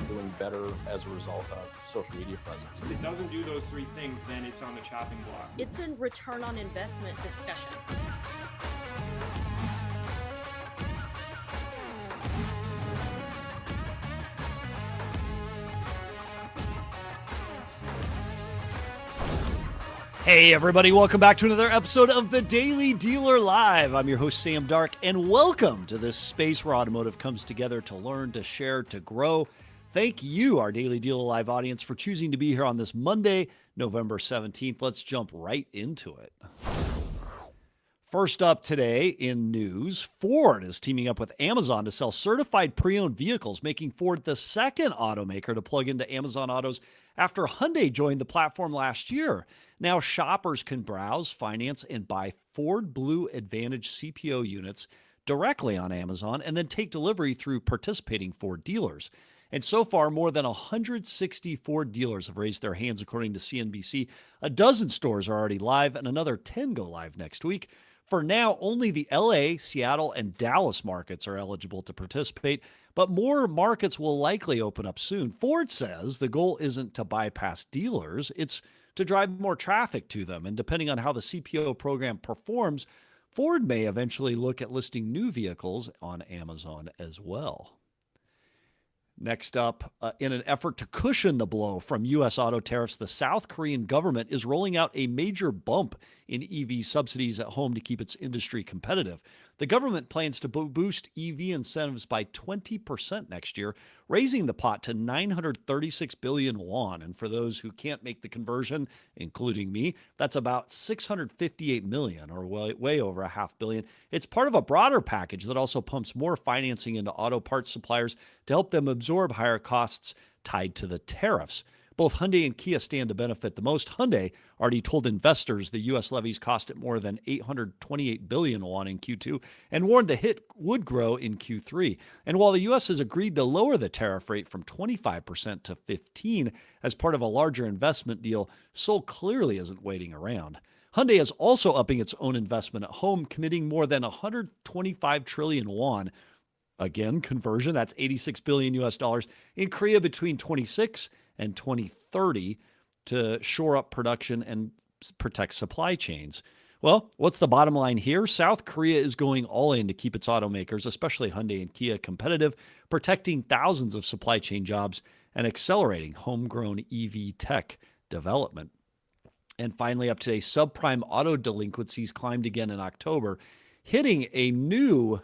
doing better as a result of social media presence. If it doesn't do those three things, then it's on the chopping block. It's a return on investment discussion. Hey everybody, welcome back to another episode of the Daily Dealer Live. I'm your host Sam Dark, and welcome to this space where automotive comes together to learn, to share, to grow. Thank you, our Daily Dealer Live audience, for choosing to be here on this Monday, November 17th. Let's jump right into it. First up today in news, Ford is teaming up with Amazon to sell certified pre-owned vehicles, making Ford the second automaker to plug into Amazon Autos after Hyundai joined the platform last year. Now shoppers can browse, finance, and buy Ford Blue Advantage CPO units directly on Amazon and then take delivery through participating Ford dealers. And so far, more than 160 Ford dealers have raised their hands, according to CNBC. A dozen stores are already live, and another 10 go live next week. For now, only the LA, Seattle, and Dallas markets are eligible to participate, but more markets will likely open up soon. Ford says the goal isn't to bypass dealers, it's to drive more traffic to them. And depending on how the CPO program performs, Ford may eventually look at listing new vehicles on Amazon as well. Next up, in an effort to cushion the blow from U.S. auto tariffs, the South Korean government is rolling out a major bump in EV subsidies at home to keep its industry competitive. The government plans to boost EV incentives by 20% next year, raising the pot to 936 billion won. And for those who can't make the conversion, including me, that's about 658 million, or way over a $500 million. It's part of a broader package that also pumps more financing into auto parts suppliers to help them absorb higher costs tied to the tariffs. Both Hyundai and Kia stand to benefit the most. Hyundai already told investors the U.S. levies cost it more than 828 billion won in Q2 and warned the hit would grow in Q3. And while the U.S. has agreed to lower the tariff rate from 25% to 15% as part of a larger investment deal, Seoul clearly isn't waiting around. Hyundai is also upping its own investment at home, committing more than 125 trillion won. Again, conversion, that's 86 billion US dollars in Korea between 26 and 2030 to shore up production and protect supply chains. Well, what's the bottom line here? South Korea is going all in to keep its automakers, especially Hyundai and Kia, competitive, protecting thousands of supply chain jobs and accelerating homegrown EV tech development. And finally, up today, subprime auto delinquencies climbed again in October, hitting a new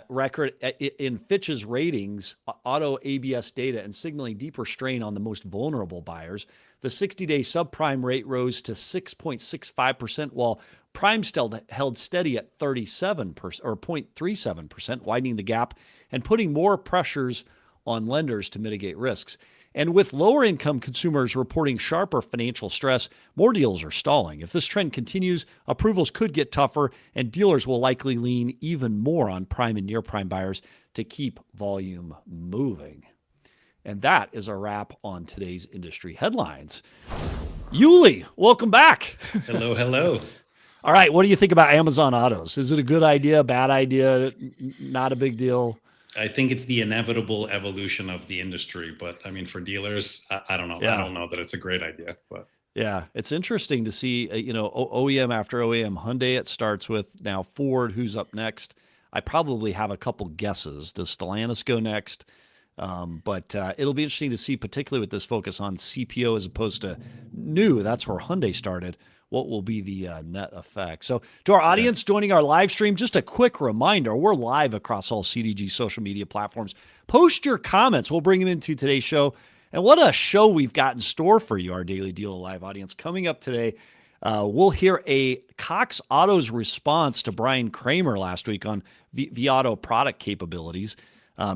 record in Fitch's ratings, auto ABS data, and signaling deeper strain on the most vulnerable buyers. The 60-day subprime rate rose to 6.65%, while prime still held steady at 37% or 0.37%, widening the gap and putting more pressures on lenders to mitigate risks. And with lower income consumers reporting sharper financial stress, more deals are stalling. If this trend continues, approvals could get tougher, and dealers will likely lean even more on prime and near prime buyers to keep volume moving. And that is a wrap on today's industry headlines. Yuli, welcome back. Hello, hello. All right, what do you think about Amazon Autos? Is it a good idea, bad idea, not a big deal? I think it's the inevitable evolution of the industry, but I mean, for dealers, I don't know. Yeah. I don't know that it's a great idea, but yeah, it's interesting to see, OEM after OEM. Hyundai, it starts with. Now Ford, who's up next? I probably have a couple guesses. Does Stellantis go next? But it'll be interesting to see, particularly with this focus on CPO as opposed to new. That's where Hyundai started. What will be the net effect? So to our audience joining our live stream, just a quick reminder, we're live across all CDG social media platforms. Post your comments. We'll bring them into today's show. And what a show we've got in store for you, our Daily Dealer Live audience. Coming up today, we'll hear a Cox Auto's response to Brian Kramer last week on vAuto product capabilities.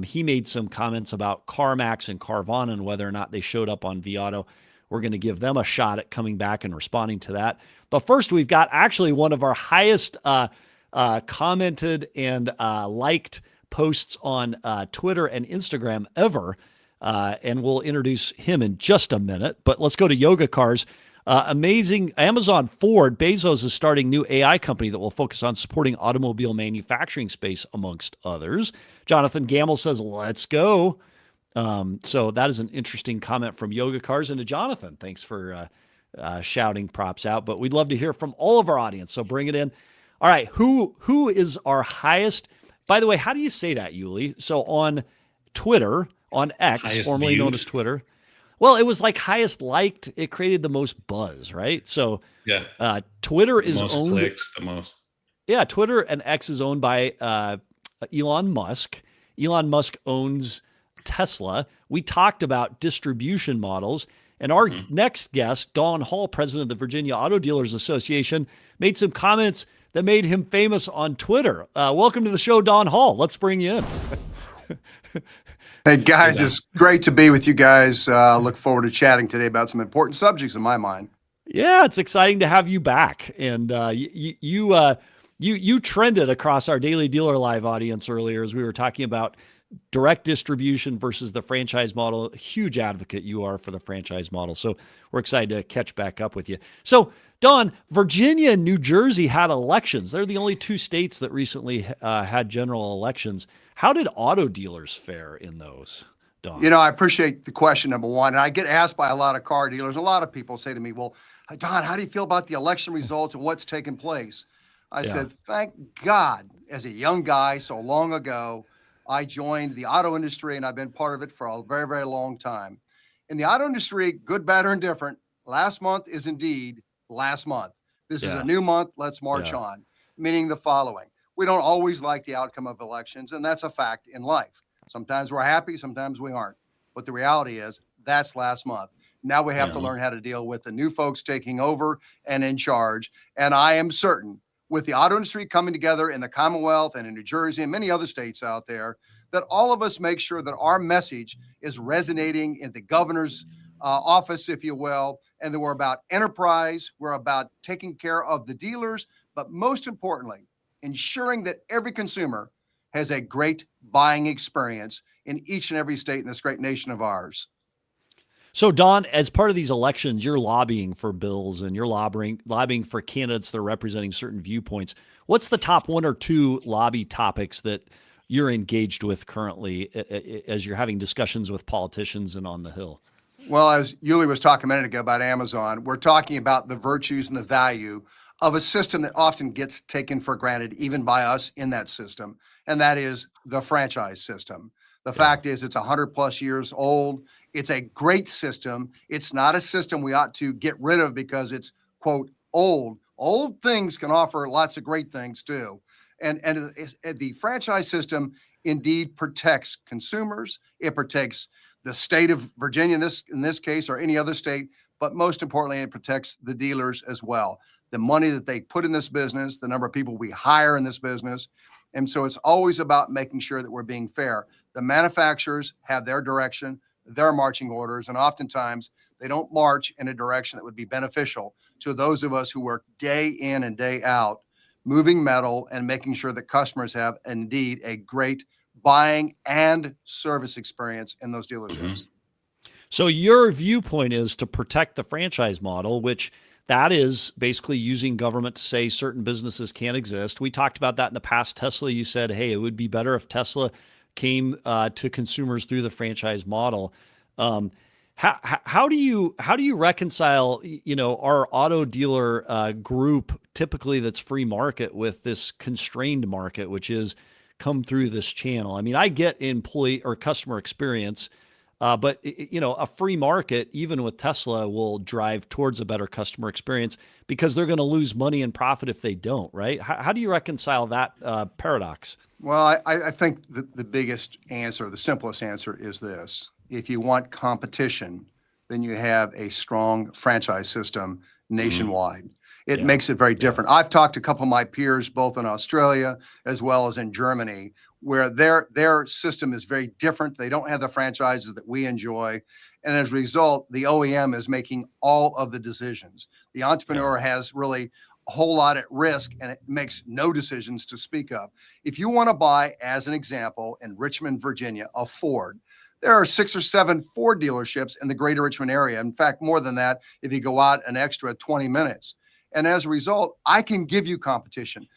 He made some comments about CarMax and Carvana and whether or not they showed up on vAuto. We're going to give them a shot at coming back and responding to that. But first, we've got actually one of our highest commented and liked posts on Twitter and Instagram ever. And we'll introduce him in just a minute. But let's go to Yoga Cars. Amazing. Amazon Ford, Bezos is starting new AI company that will focus on supporting automobile manufacturing space, amongst others. Jonathan Gamble says, let's go. So that is an interesting comment from Yoga Cars, and to Jonathan. Thanks for shouting props out. But we'd love to hear from all of our audience. So bring it in. All right. Who is our highest? By the way, how do you say that, Yuli? So on Twitter, on X, Highest formerly known viewed? as Twitter. Well, it was like highest liked. It created the most buzz, right? So Yeah. Twitter The is most owned. clicks, the most. Yeah, Twitter and X is owned by Elon Musk. Elon Musk owns Tesla. We talked about distribution models. And our next guest, Don Hall, president of the Virginia Auto Dealers Association, made some comments that made him famous on Twitter. Welcome to the show, Don Hall. Let's bring you in. Hey guys, it's great to be with you guys. Look forward to chatting today about some important subjects in my mind. Yeah, it's exciting to have you back. And you trended across our Daily Dealer Live audience earlier as we were talking about direct distribution versus the franchise model. Huge advocate you are for the franchise model. So we're excited to catch back up with you. So Don, Virginia and New Jersey had elections. They're the only two states that recently had general elections. How did auto dealers fare in those, Don? You know, I appreciate the question, number one. And I get asked by a lot of car dealers. A lot of people say to me, well, Don, how do you feel about the election results and what's taken place? I said, thank God, as a young guy so long ago, I joined the auto industry and I've been part of it for a very, very long time. In the auto industry, good, bad, or indifferent, last month is indeed last month. This is a new month. Let's march on, meaning the following. We don't always like the outcome of elections, and that's a fact in life. Sometimes we're happy, sometimes we aren't. But the reality is that's last month. Now we have to learn how to deal with the new folks taking over and in charge. And I am certain with the auto industry coming together in the Commonwealth and in New Jersey and many other states out there, that all of us make sure that our message is resonating in the governor's office, if you will, and that we're about enterprise, we're about taking care of the dealers, but most importantly, ensuring that every consumer has a great buying experience in each and every state in this great nation of ours. So, Don, as part of these elections, you're lobbying for bills and you're lobbying for candidates that are representing certain viewpoints. What's the top one or two lobby topics that you're engaged with currently as you're having discussions with politicians and on the Hill? Well, as Yuli was talking a minute ago about Amazon, we're talking about the virtues and the value of a system that often gets taken for granted, even by us in that system, and that is the franchise system. The fact is it's 100 plus years old. It's a great system. It's not a system we ought to get rid of because it's, quote, old. Old things can offer lots of great things too. And the franchise system indeed protects consumers. It protects the state of Virginia in this case, or any other state, but most importantly, it protects the dealers as well. The money that they put in this business, the number of people we hire in this business. And so it's always about making sure that we're being fair. The manufacturers have their direction, their marching orders, and oftentimes they don't march in a direction that would be beneficial to those of us who work day in and day out, moving metal and making sure that customers have indeed a great buying and service experience in those dealerships. So your viewpoint is to protect the franchise model, which that is basically using government to say certain businesses can't exist. We talked about that in the past. Tesla, you said, hey, it would be better if Tesla came to consumers through the franchise model. How do you reconcile, our auto dealer group, typically that's free market, with this constrained market, which is come through this channel? I mean, I get employee or customer experience, but a free market, even with Tesla, will drive towards a better customer experience because they're going to lose money and profit if they don't, right? How do you reconcile that paradox? Well, I think the biggest answer, the simplest answer is this. If you want competition, then you have a strong franchise system nationwide. It makes it very different. I've talked to a couple of my peers, both in Australia as well as in Germany, where their system is very different. They don't have the franchises that we enjoy. And as a result, the OEM is making all of the decisions. The entrepreneur has really a whole lot at risk, and it makes no decisions to speak of. If you want to buy, as an example, in Richmond, Virginia, a Ford, there are 6 or 7 Ford dealerships in the greater Richmond area. In fact, more than that, if you go out an extra 20 minutes. And as a result, I can give you competition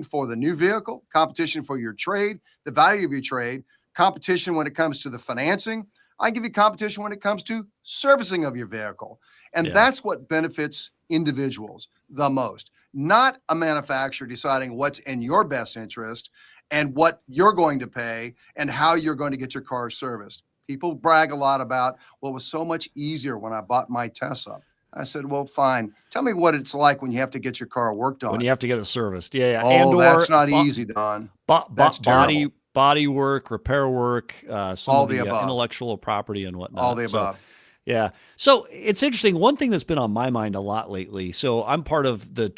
for the new vehicle, competition for your trade, the value of your trade, competition when it comes to the financing. I give you competition when it comes to servicing of your vehicle. And that's what benefits individuals the most, not a manufacturer deciding what's in your best interest and what you're going to pay and how you're going to get your car serviced. People brag a lot about, well, it was so much easier when I bought my Tesla. I said, well, fine. Tell me what it's like when you have to get your car worked on. When you have to get it serviced. Yeah. Oh, that's not easy, Don. That's terrible. Body work, repair work, some All of the above. Intellectual property and whatnot. All the above. Yeah. So it's interesting. One thing that's been on my mind a lot lately. So I'm part of the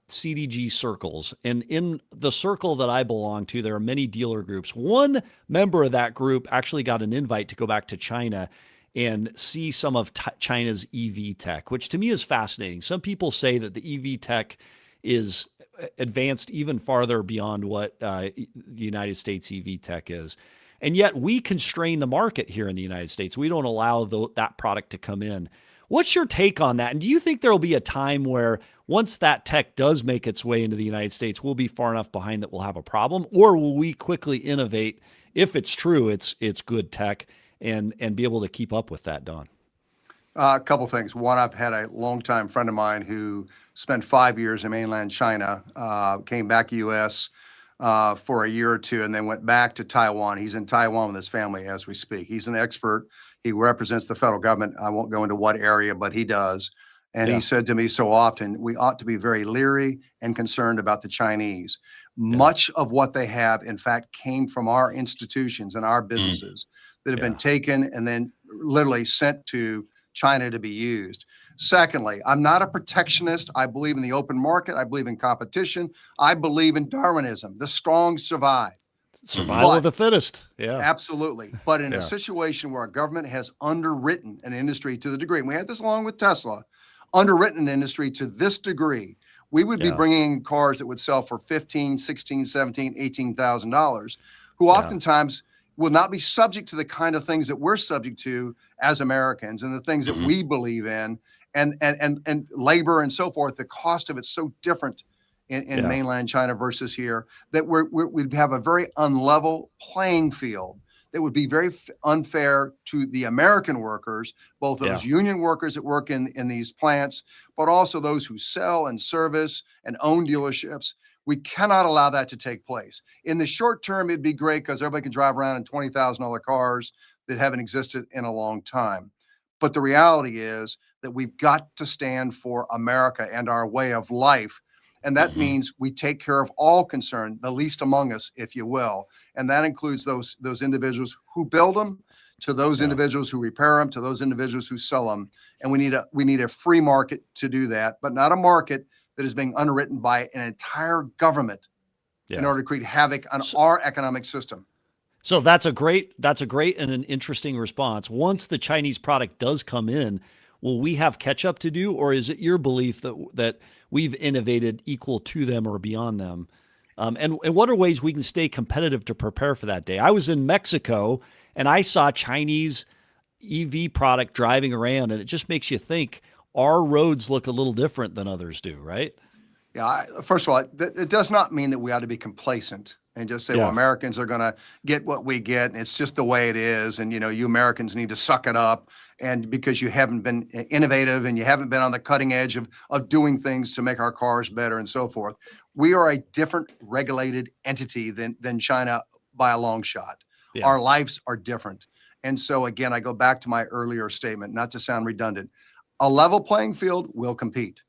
CDG circles, and in the circle that I belong to, there are many dealer groups. One member of that group actually got an invite to go back to China and see some of China's EV tech, which to me is fascinating. Some people say that the EV tech is advanced even farther beyond what the United States EV tech is. And yet we constrain the market here in the United States. We don't allow that product to come in. What's your take on that? And do you think there will be a time where once that tech does make its way into the United States, we'll be far enough behind that we'll have a problem? Or will we quickly innovate, if it's true, it's good tech, and be able to keep up with that, Don? A couple things. One, I've had a longtime friend of mine who spent 5 years in mainland China, came back to U.S., for a year or two, and then went back to Taiwan. He's in Taiwan with his family as we speak. He's an expert. He represents the federal government. I won't go into what area, but he does. And he said to me so often, we ought to be very leery and concerned about the Chinese. Much of what they have, in fact, came from our institutions and our businesses that have been taken and then literally sent to China to be used. Secondly, I'm not a protectionist. I believe in the open market. I believe in competition. I believe in Darwinism. The strong survive. Survival of the fittest. Yeah. Absolutely. But in a situation where a government has underwritten an industry to the degree, and we had this along with Tesla, underwritten an industry to this degree, we would be bringing in cars that would sell for $15,000, $16,000, $17,000, $18,000, who oftentimes will not be subject to the kind of things that we're subject to as Americans and the things that we believe in. And labor and so forth, the cost of it's so different in mainland China versus here that we'd have a very unlevel playing field that would be very unfair to the American workers, both those union workers that work in these plants, but also those who sell and service and own dealerships. We cannot allow that to take place. In the short term, it'd be great because everybody can drive around in $20,000 cars that haven't existed in a long time. But the reality is that we've got to stand for America and our way of life. And that means we take care of all concerned, the least among us, if you will. And that includes those individuals who build them, to those individuals who repair them, to those individuals who sell them. And we need a free market to do that, but not a market that is being underwritten by an entire government in order to create havoc on our economic system. So that's a great and an interesting response. Once the Chinese product does come in, will we have catch up to do, or is it your belief that we've innovated equal to them or beyond them? And what are ways we can stay competitive to prepare for that day? I was in Mexico and I saw Chinese EV product driving around, and it just makes you think our roads look a little different than others do, right? Yeah. First of all, it does not mean that we ought to be complacent and just say, well, Americans are going to get what we get, and it's just the way it is. And, you Americans need to suck it up. And because you haven't been innovative and you haven't been on the cutting edge of doing things to make our cars better and so forth. We are a different regulated entity than China by a long shot. Yeah. Our lives are different. And so, again, I go back to my earlier statement, not to sound redundant. A level playing field will compete.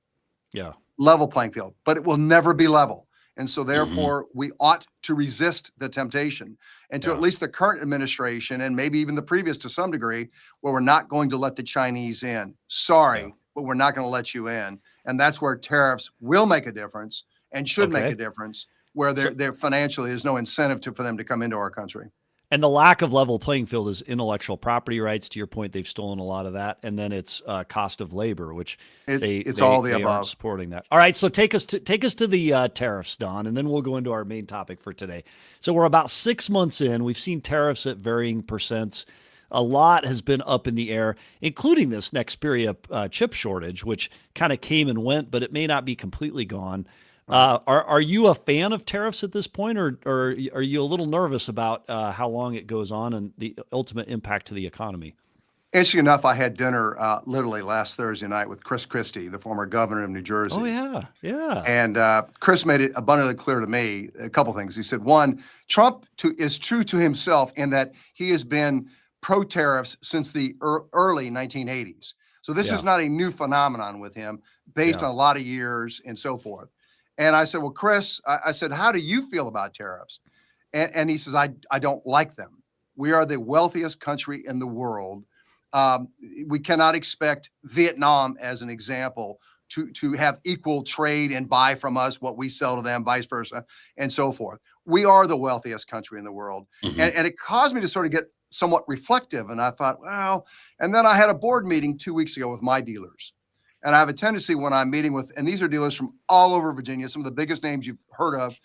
Yeah. Level playing field, but it will never be level. And so therefore we ought to resist the temptation, and to at least the current administration and maybe even the previous to some degree, where we're not going to let the Chinese in. Sorry, but we're not going to let you in. And that's where tariffs will make a difference and should make a difference, where they're financially, there's no incentive for them to come into our country. And the lack of level playing field is intellectual property rights. To your point, they've stolen a lot of that. And then it's cost of labor, which it's all the above. Aren't supporting that. All right, so take us to the tariffs, Don, and then we'll go into our main topic for today. So we're about 6 months in. We've seen tariffs at varying percents. a lot has been up in the air, including this Nexperia chip shortage, which kind of came and went, but it may not be completely gone. Are you a fan of tariffs at this point, or are you a little nervous about how long it goes on and the ultimate impact to the economy? Interesting enough, I had dinner literally last Thursday night with Chris Christie, the former governor of New Jersey. Oh, yeah. Yeah. And Chris made it abundantly clear to me a couple things. He said, one, Trump is true to himself in that he has been pro-tariffs since the early 1980s. So this is not a new phenomenon with him based on a lot of years and so forth. And I said, well, Chris, I said, how do you feel about tariffs? And he says, I don't like them. We are the wealthiest country in the world. We cannot expect Vietnam, as an example, to have equal trade and buy from us what we sell to them, vice versa, and so forth. We are the wealthiest country in the world. And it caused me to sort of get somewhat reflective. And I thought, well, and then I had a board meeting 2 weeks ago with my dealers. And I have a tendency when I'm meeting with, and these are dealers from all over Virginia, some of the biggest names you've heard of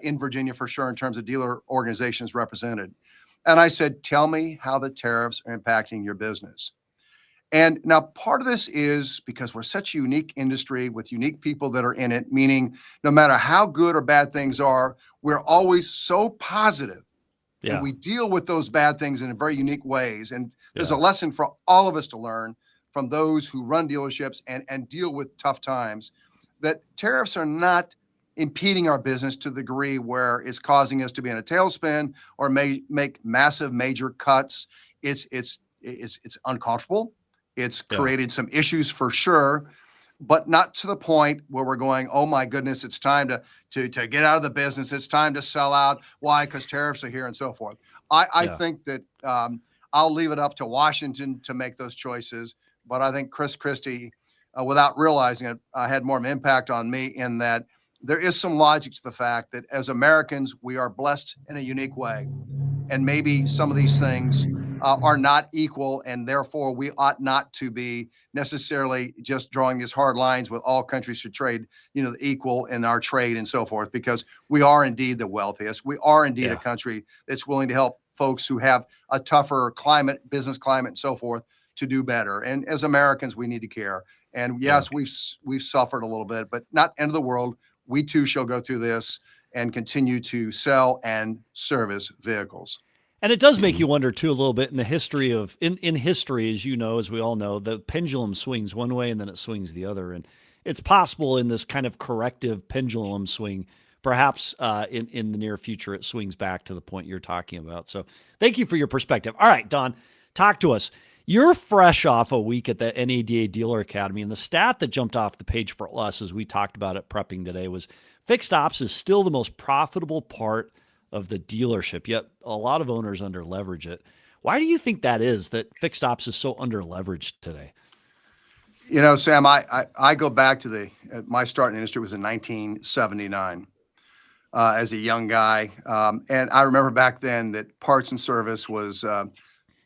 in Virginia for sure in terms of dealer organizations represented. And I said, tell me how the tariffs are impacting your business. And now part of this is because we're such a unique industry with unique people that are in it, meaning no matter how good or bad things are, we're always so positive. And we deal with those bad things in very unique ways. And there's a lesson for all of us to learn from those who run dealerships and deal with tough times, that tariffs are not impeding our business to the degree where it's causing us to be in a tailspin or may make massive major cuts. It's uncomfortable. It's created some issues for sure, but not to the point where we're going, oh my goodness, it's time to get out of the business. It's time to sell out. Why? Because tariffs are here and so forth. I think that I'll leave it up to Washington to make those choices, but I think Chris Christie, without realizing it, had more of an impact on me in that there is some logic to the fact that as Americans, we are blessed in a unique way. And maybe some of these things are not equal, and therefore we ought not to be necessarily just drawing these hard lines with all countries should trade, equal in our trade and so forth, because we are indeed the wealthiest. We are indeed a country that's willing to help folks who have a tougher climate, business climate, and so forth to do better. And as Americans, we need to care. And yes, we've suffered a little bit, but not end of the world. We too shall go through this and continue to sell and service vehicles. And it does make you wonder too a little bit in the history of in history, as you know, as we all know, the pendulum swings one way and then it swings the other. And it's possible in this kind of corrective pendulum swing, perhaps in the near future, it swings back to the point you're talking about. So thank you for your perspective. All right, Don, talk to us. You're fresh off a week at the NADA Dealer Academy, and the stat that jumped off the page for us as we talked about it prepping today was fixed ops is still the most profitable part of the dealership, yet a lot of owners under-leverage it. Why do you think that is, that fixed ops is so under-leveraged today? Sam, I go back to my start in the industry was in 1979 as a young guy. And I remember back then that parts and service was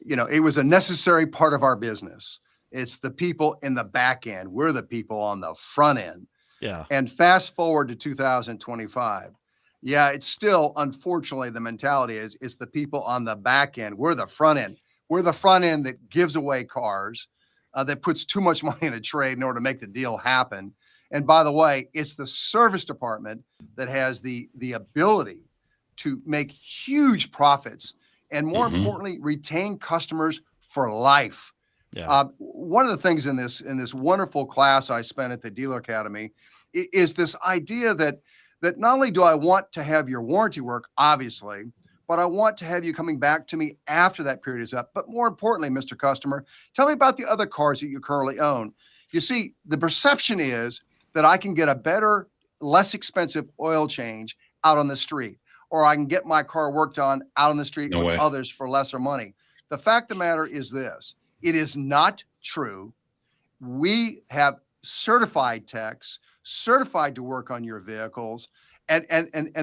it was a necessary part of our business. It's the people in the back end. We're the people on the front end. Yeah. And fast forward to 2025. Yeah, it's still, unfortunately, the mentality is it's the people on the back end. We're the front end. We're the front end that gives away cars, that puts too much money in a trade in order to make the deal happen. And by the way, it's the service department that has the ability to make huge profits and more importantly, retain customers for life. Yeah. One of the things in this wonderful class I spent at the Dealer Academy is this idea that not only do I want to have your warranty work, obviously, but I want to have you coming back to me after that period is up. But more importantly, Mr. Customer, tell me about the other cars that you currently own. You see, the perception is that I can get a better, less expensive oil change out on the street, or I can get my car worked on out on the street with others for lesser money. The fact of the matter is this: it is not true. We have certified techs, certified to work on your vehicles. And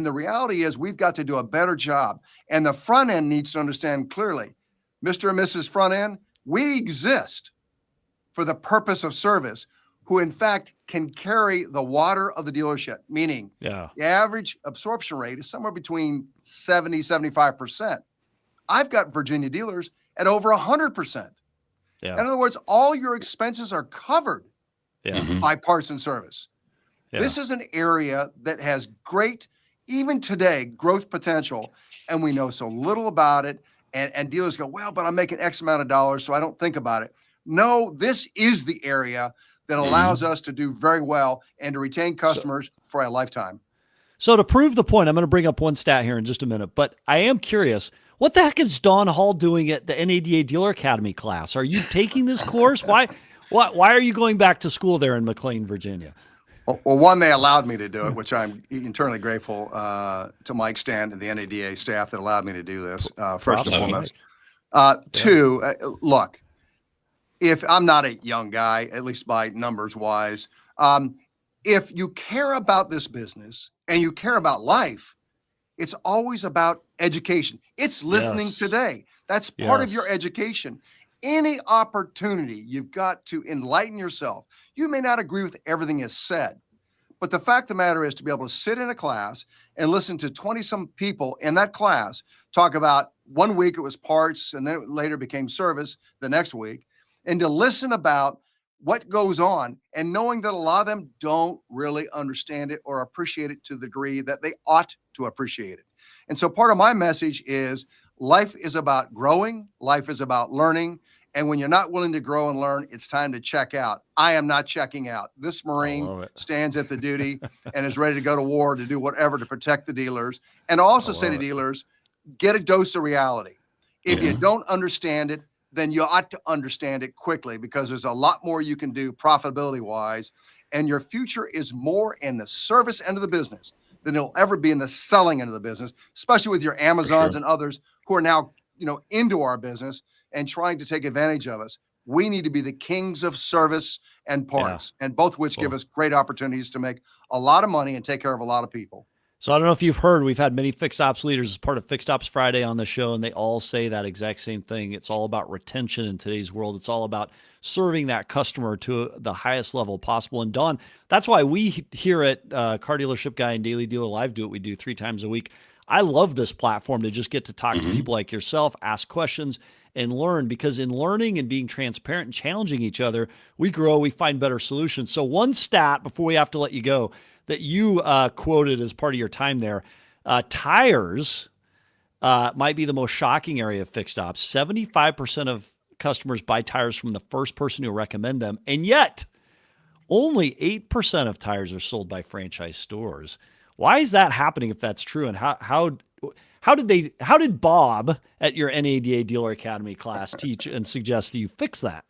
the reality is we've got to do a better job. And the front end needs to understand clearly, Mr. and Mrs. Front End, we exist for the purpose of service, who in fact can carry the water of the dealership, meaning the average absorption rate is somewhere between 70, 75%. I've got Virginia dealers at over 100%. Yeah. In other words, all your expenses are covered Yeah. by parts and service. Yeah. This is an area that has great, even today, growth potential, and we know so little about it. And dealers go, well, but I'm making X amount of dollars, so I don't think about it. No, this is the area that allows us to do very well and to retain customers for a lifetime. So to prove the point, I'm going to bring up one stat here in just a minute, but I am curious, what the heck is Don Hall doing at the NADA Dealer Academy class? Are you taking this course? Why are you going back to school there in McLean, Virginia? Well, one, they allowed me to do it, which I'm eternally grateful to Mike Stan and the NADA staff that allowed me to do this, first and foremost. Two, look, if I'm not a young guy, at least by numbers wise, if you care about this business and you care about life, it's always about education. It's listening today. That's part of your education. Any opportunity, you've got to enlighten yourself. You may not agree with everything is said, but the fact of the matter is to be able to sit in a class and listen to 20-some people in that class talk about, one week it was parts and then it later became service the next week, and to listen about what goes on and knowing that a lot of them don't really understand it or appreciate it to the degree that they ought to appreciate it. And so part of my message is life is about growing, life is about learning. And when you're not willing to grow and learn, it's time to check out. I am not checking out. This Marine stands at the duty and is ready to go to war to do whatever to protect the dealers. And also say to dealers, get a dose of reality. If you don't understand it, then you ought to understand it quickly, because there's a lot more you can do profitability wise. And your future is more in the service end of the business than it'll ever be in the selling end of the business, especially with your Amazons and others who are now, into our business and trying to take advantage of us. We need to be the kings of service and parts, and both which give us great opportunities to make a lot of money and take care of a lot of people. So I don't know if you've heard, we've had many fixed ops leaders as part of Fixed Ops Friday on the show, and they all say that exact same thing. It's all about retention in today's world. It's all about serving that customer to the highest level possible. And Don, that's why we here at Car Dealership Guy and Daily Dealer Live do what we do 3 times a week. I love this platform to just get to talk to people like yourself, ask questions, and learn, because in learning and being transparent and challenging each other, we grow, we find better solutions. So one stat before we have to let you go that you quoted as part of your time there, tires might be the most shocking area of fixed ops. 75% of customers buy tires from the first person who recommend them, and yet only 8% of tires are sold by franchise stores. Why is that happening if that's true? And how did Bob at your NADA Dealer Academy class teach and suggest that you fix that?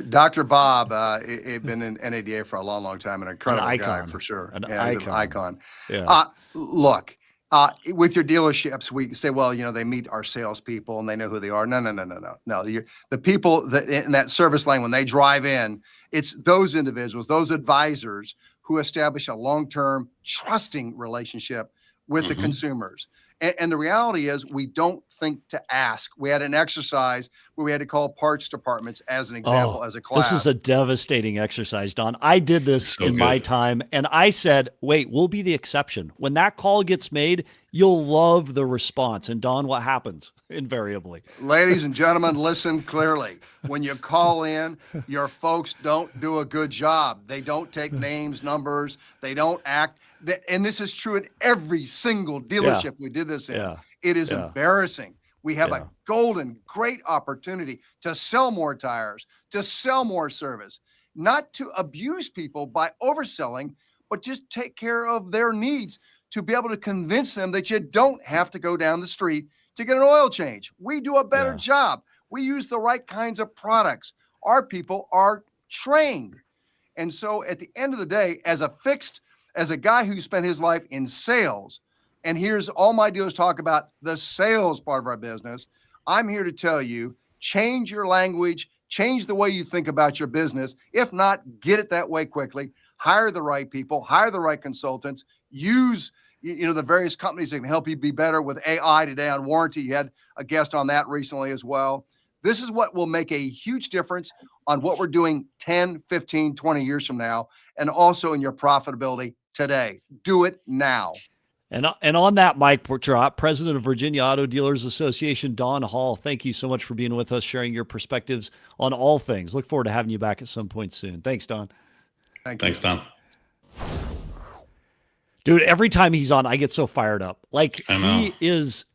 Dr. Bob had been in NADA for a long, long time, an incredible guy for sure. An icon. Yeah. Look, with your dealerships, we say, well, they meet our salespeople and they know who they are. No. The people that in that service lane, when they drive in, it's those individuals, those advisors who establish a long-term trusting relationship with the consumers. And the reality is we don't think to ask. We had an exercise where we had to call parts departments as an example, as a class. This is a devastating exercise, Don. I did this in my time, and I said, wait, we'll be the exception. When that call gets made, you'll love the response. And Don, what happens? Invariably. Ladies and gentlemen, listen clearly. When you call in, your folks don't do a good job. They don't take names, numbers. They don't act. And this is true in every single dealership we did this in. It is embarrassing. We have a golden, great opportunity to sell more tires, to sell more service, not to abuse people by overselling, but just take care of their needs, to be able to convince them that you don't have to go down the street to get an oil change. We do a better job. We use the right kinds of products. Our people are trained. And so at the end of the day, as a guy who spent his life in sales, and here's all my dealers talk about the sales part of our business, I'm here to tell you, change your language, change the way you think about your business. If not, get it that way quickly. Hire the right people, hire the right consultants, use the various companies that can help you be better with AI today on warranty. You had a guest on that recently as well. This is what will make a huge difference on what we're doing 10, 15, 20 years from now, and also in your profitability today. Do it now. And on that mic drop, President of Virginia Auto Dealers Association, Don Hall, thank you so much for being with us, sharing your perspectives on all things. Look forward to having you back at some point soon. Thanks, Don. Thanks, Don. Dude, every time he's on, I get so fired up. Like, I know. he is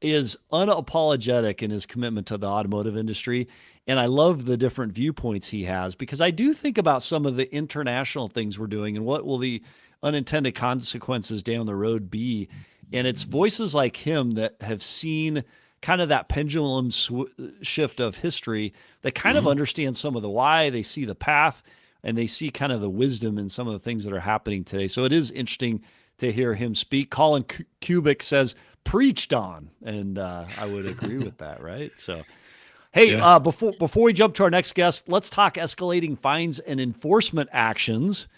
unapologetic in his commitment to the automotive industry. And I love the different viewpoints he has, because I do think about some of the international things we're doing and what will the unintended consequences down the road be. And it's voices like him that have seen kind of that pendulum shift of history, that kind of understand some of the why, they see the path, and they see kind of the wisdom in some of the things that are happening today. So it is interesting to hear him speak. Colin Kubik says, preached on. And I would agree with that, right? So, hey, before we jump to our next guest, let's talk escalating fines and enforcement actions.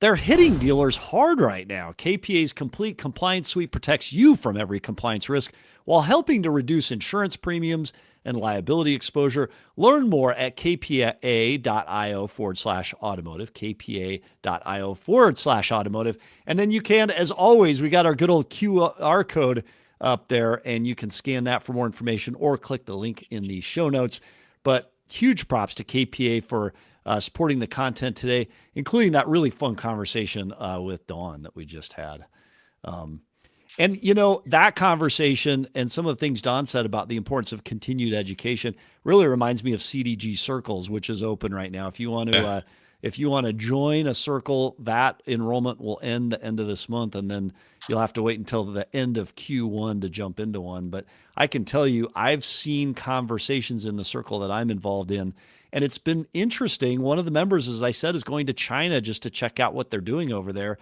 They're hitting dealers hard right now. KPA's complete compliance suite protects you from every compliance risk while helping to reduce insurance premiums and liability exposure. Learn more at kpa.io/automotive, kpa.io/automotive. And then you can, as always, we got our good old QR code up there, and you can scan that for more information or click the link in the show notes. But huge props to KPA for supporting the content today, including that really fun conversation with Dawn that we just had. And, you know, that conversation and some of the things Don said about the importance of continued education really reminds me of CDG Circles, which is open right now. If you want to join a circle, that enrollment will end the end of this month, and then you'll have to wait until the end of Q1 to jump into one. But I can tell you, I've seen conversations in the circle that I'm involved in, and it's been interesting. One of the members, as I said, is going to China just to check out what they're doing over there.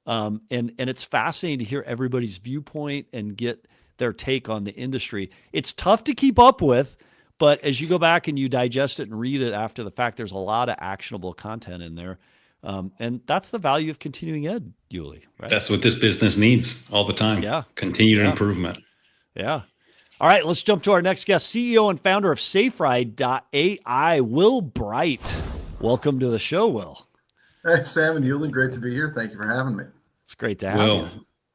And it's fascinating to hear everybody's viewpoint and get their take on the industry. It's tough to keep up with, but as you go back and you digest it and read it after the fact, there's a lot of actionable content in there. And that's the value of continuing ed, Yuli, right? That's what this business needs all the time. Yeah. Continued improvement. Yeah. All right, let's jump to our next guest, CEO and founder of Saferide.ai, Will Bright. Welcome to the show, Will. Hey, Sam and Yuli, great to be here. Thank you for having me. It's great to have you.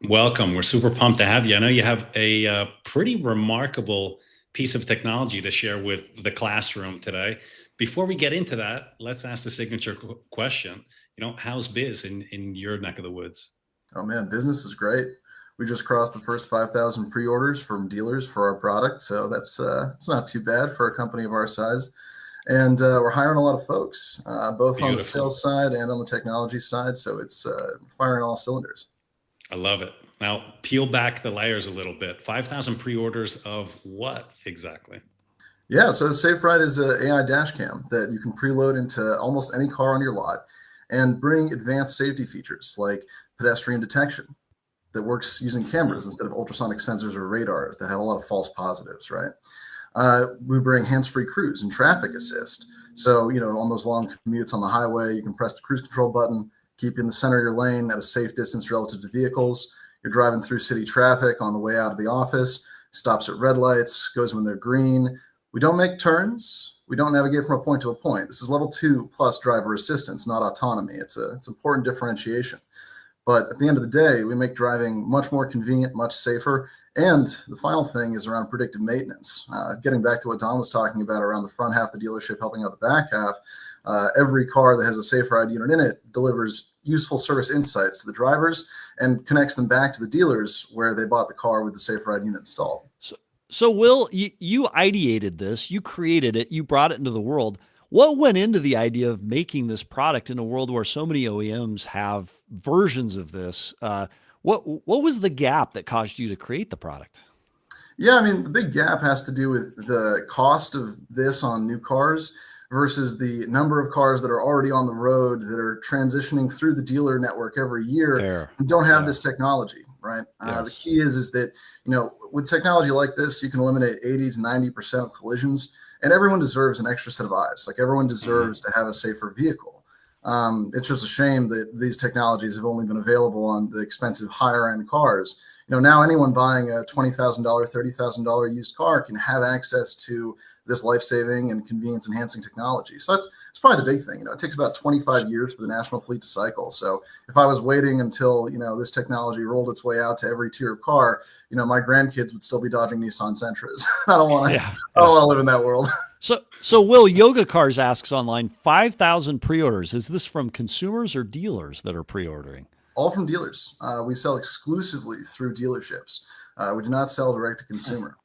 Welcome. We're super pumped to have you. I know you have a pretty remarkable piece of technology to share with the classroom today. Before we get into that, let's ask the signature question. You know, how's biz in your neck of the woods? Oh man, business is great. We just crossed the first 5,000 pre-orders from dealers for our product. So that's it's not too bad for a company of our size. And we're hiring a lot of folks, both on the sales side and on the technology side. So it's firing all cylinders. I love it. Now, peel back the layers a little bit. 5,000 pre-orders of what exactly? Yeah, so Saferide is an AI dash cam that you can preload into almost any car on your lot and bring advanced safety features like pedestrian detection that works using cameras instead of ultrasonic sensors or radars that have a lot of false positives, right? We bring hands-free cruise and traffic assist. So, you know, on those long commutes on the highway, you can press the cruise control button, keep you in the center of your lane at a safe distance relative to vehicles. You're driving through city traffic on the way out of the office, stops at red lights, goes when they're green. We don't make turns. We don't navigate from a point to a point. This is level 2 plus driver assistance, not autonomy. It's important differentiation. But at the end of the day, we make driving much more convenient, much safer. And the final thing is around predictive maintenance. Getting back to what Don was talking about around the front half of the dealership, helping out the back half, every car that has a Saferide unit in it delivers useful service insights to the drivers and connects them back to the dealers where they bought the car with the Saferide unit installed. So Will, you ideated this, you created it, you brought it into the world. What went into the idea of making this product in a world where so many OEMs have versions of this? What was the gap that caused you to create the product? Yeah, I mean, the big gap has to do with the cost of this on new cars versus the number of cars that are already on the road that are transitioning through the dealer network every year and don't have this technology, right? Yes. The key is that, you know, with technology like this, you can eliminate 80 to 90% of collisions, and everyone deserves an extra set of eyes. Like, everyone deserves to have a safer vehicle. It's just a shame that these technologies have only been available on the expensive higher end cars. You know, now anyone buying a $20,000, $30,000 used car can have access to this life-saving and convenience-enhancing technology. So it's probably the big thing. It takes about 25 years for the national fleet to cycle. So if I was waiting until this technology rolled its way out to every tier of car, my grandkids would still be dodging Nissan Sentras. I don't want to live in that world. So Will, Yoga Cars asks online, 5,000 pre-orders. Is this from consumers or dealers that are pre-ordering? All from dealers. We sell exclusively through dealerships. We do not sell direct to consumer.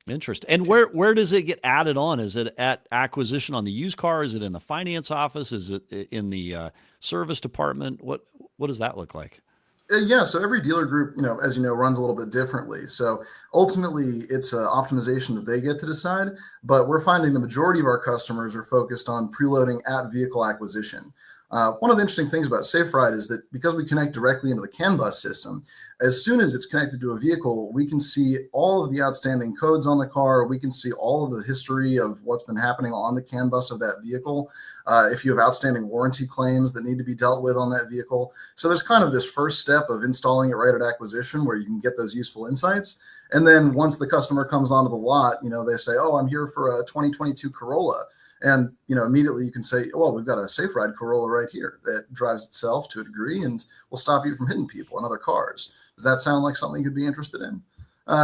Interesting. And where does it get added on? Is it at acquisition on the used car? Is it in the finance office? Is it in the service department? What does that look like? Yeah, so every dealer group, as you know, runs a little bit differently. So ultimately, it's an optimization that they get to decide. But we're finding the majority of our customers are focused on preloading at vehicle acquisition. One of the interesting things about Saferide is that because we connect directly into the CAN bus system, as soon as it's connected to a vehicle, we can see all of the outstanding codes on the car. We can see all of the history of what's been happening on the CAN bus of that vehicle. If you have outstanding warranty claims that need to be dealt with on that vehicle. So there's kind of this first step of installing it right at acquisition where you can get those useful insights. And then once the customer comes onto the lot, they say, oh, I'm here for a 2022 Corolla. And, immediately you can say, well, we've got a Saferide Corolla right here that drives itself to a degree and will stop you from hitting people and other cars. Does that sound like something you'd be interested in?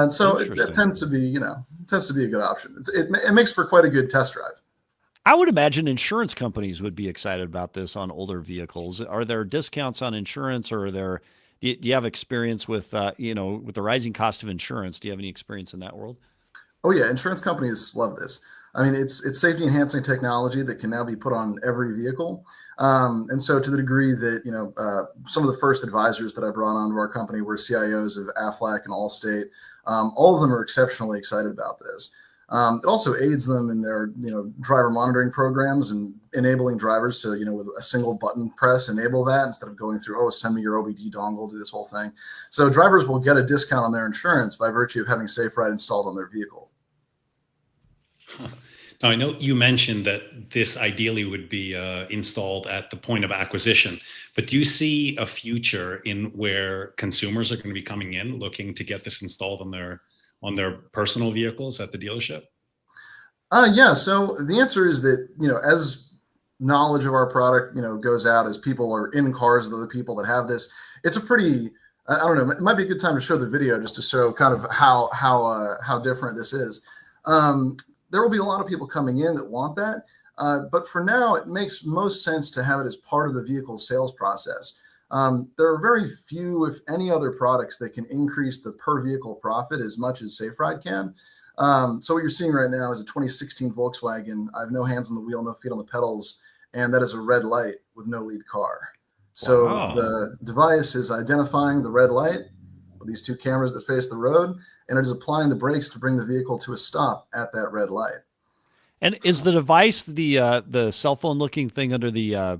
So it tends to be, a good option. It makes for quite a good test drive. I would imagine insurance companies would be excited about this on older vehicles. Are there discounts on insurance, or do you have experience with, with the rising cost of insurance? Do you have any experience in that world? Oh yeah, insurance companies love this. I mean, it's safety enhancing technology that can now be put on every vehicle. And so to the degree that, some of the first advisors that I brought onto our company were CIOs of Aflac and Allstate. All of them are exceptionally excited about this. It also aids them in their, driver monitoring programs and enabling drivers to, with a single button press, enable that instead of going through, send me your OBD dongle, do this whole thing. So drivers will get a discount on their insurance by virtue of having Saferide installed on their vehicle. Now, I know you mentioned that this ideally would be installed at the point of acquisition, but do you see a future in where consumers are going to be coming in looking to get this installed on their personal vehicles at the dealership? Yeah. So the answer is that, as knowledge of our product, goes out, as people are in cars with other people that have this, it's a pretty, I don't know, it might be a good time to show the video just to show kind of how different this is. There will be a lot of people coming in that want that. But for now, it makes most sense to have it as part of the vehicle sales process. There are very few, if any, other products that can increase the per vehicle profit as much as Saferide can. So what you're seeing right now is a 2016 Volkswagen. I have no hands on the wheel, no feet on the pedals, and that is a red light with no lead car. So the device is identifying the red light with these two cameras that face the road, and it is applying the brakes to bring the vehicle to a stop at that red light. And is the device the cell phone looking thing under the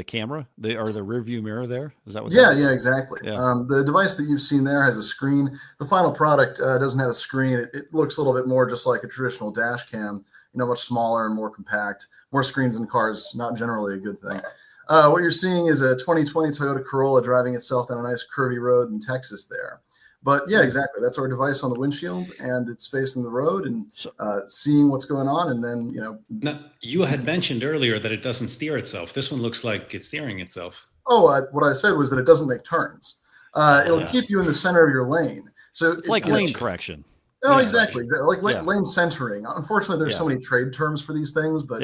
camera, or the rear view mirror there? Is that what? Yeah, exactly. Yeah. The device that you've seen there has a screen. The final product doesn't have a screen. It looks a little bit more just like a traditional dash cam, much smaller and more compact. More screens in cars, not generally a good thing. What you're seeing is a 2020 Toyota Corolla driving itself down a nice curvy road in Texas there. But yeah, exactly. That's our device on the windshield, and it's facing the road and seeing what's going on. And then, Now, you had mentioned earlier that it doesn't steer itself. This one looks like it's steering itself. What I said was that it doesn't make turns. It'll keep you in the center of your lane. So it's like lane correction. Oh, exactly. Like lane centering. Unfortunately, there's so many trade terms for these things, but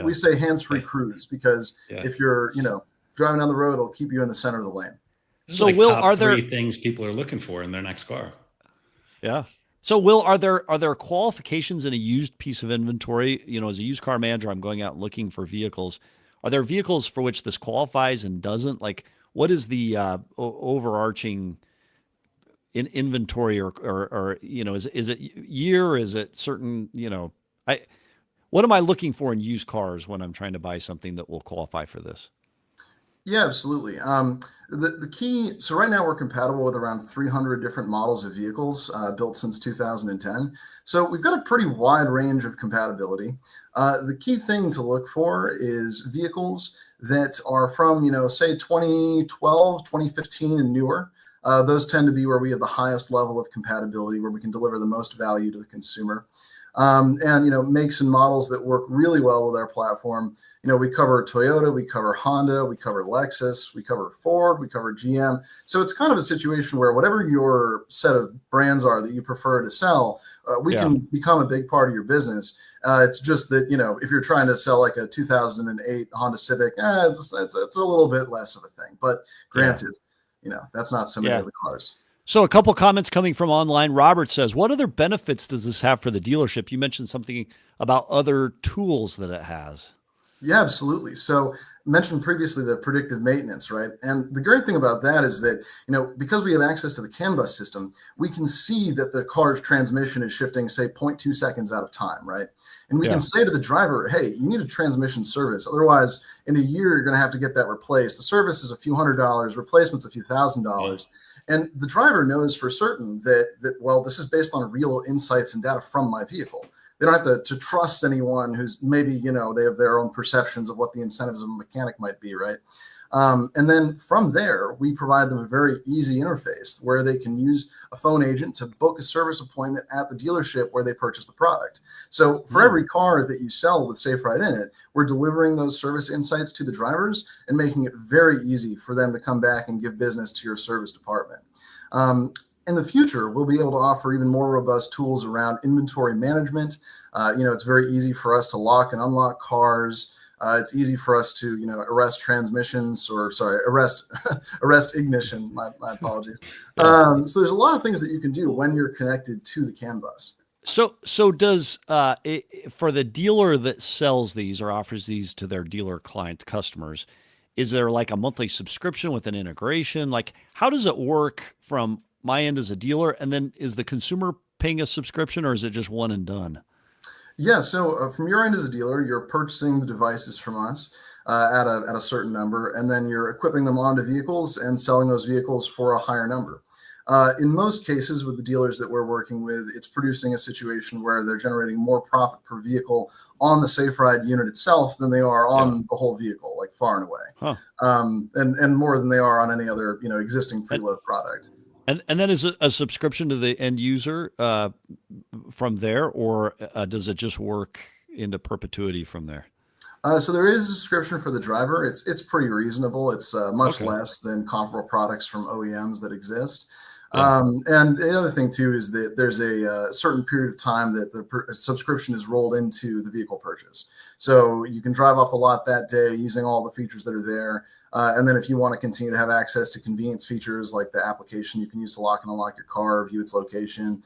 we say hands-free cruise because if you're, driving down the road, it'll keep you in the center of the lane. So like Will, are there three things people are looking for in their next car? Yeah. So Will, are there qualifications in a used piece of inventory? As a used car manager, I'm going out looking for vehicles. Are there vehicles for which this qualifies and doesn't? Like, what is the overarching in inventory or is it year? Is it certain, what am I looking for in used cars when I'm trying to buy something that will qualify for this? Yeah, absolutely. The key, so right now we're compatible with around 300 different models of vehicles built since 2010. So we've got a pretty wide range of compatibility. The key thing to look for is vehicles that are from, say 2012, 2015 and newer. Those tend to be where we have the highest level of compatibility, where we can deliver the most value to the consumer. and makes and models that work really well with our platform. We cover Toyota, we cover Honda, we cover Lexus, we cover Ford, we cover GM. So it's kind of a situation where whatever your set of brands are that you prefer to sell, we can become a big part of your business. It's just that, if you're trying to sell like a 2008 Honda Civic, it's a little bit less of a thing. But granted, that's not so many of the cars. So a couple comments coming from online. Robert says, what other benefits does this have for the dealership? You mentioned something about other tools that it has. Yeah, absolutely. So mentioned previously the predictive maintenance, right? And the great thing about that is that, because we have access to the CAN bus system, we can see that the car's transmission is shifting, say, 0.2 seconds out of time, right? And we can say to the driver, hey, you need a transmission service. Otherwise, in a year, you're going to have to get that replaced. The service is a few $100s, replacement's a few $1,000s. And the driver knows for certain that, well, this is based on real insights and data from my vehicle. They don't have to trust anyone who's maybe, they have their own perceptions of what the incentives of a mechanic might be, right? And then from there, we provide them a very easy interface where they can use a phone agent to book a service appointment at the dealership where they purchase the product. So for every car that you sell with Saferide in it, we're delivering those service insights to the drivers and making it very easy for them to come back and give business to your service department. In the future, we'll be able to offer even more robust tools around inventory management. It's very easy for us to lock and unlock cars. It's easy for us to, arrest transmissions arrest ignition. My apologies. So there's a lot of things that you can do when you're connected to the CAN bus. So does for the dealer that sells these or offers these to their dealer client customers, is there like a monthly subscription with an integration? Like, how does it work from my end as a dealer? And then is the consumer paying a subscription, or is it just one and done? Yeah, so from your end as a dealer, you're purchasing the devices from us at a certain number, and then you're equipping them onto vehicles and selling those vehicles for a higher number. In most cases with the dealers that we're working with, it's producing a situation where they're generating more profit per vehicle on the Saferide unit itself than they are on the whole vehicle, like far and away, and more than they are on any other existing preload product. And then is it a subscription to the end user from there, or does it just work into perpetuity from there? So there is a subscription for the driver. It's pretty reasonable. It's much less than comparable products from OEMs that exist. And the other thing too is that there's a certain period of time that the subscription is rolled into the vehicle purchase. So you can drive off the lot that day using all the features that are there. And then if you want to continue to have access to convenience features like the application you can use to lock and unlock your car, view its location,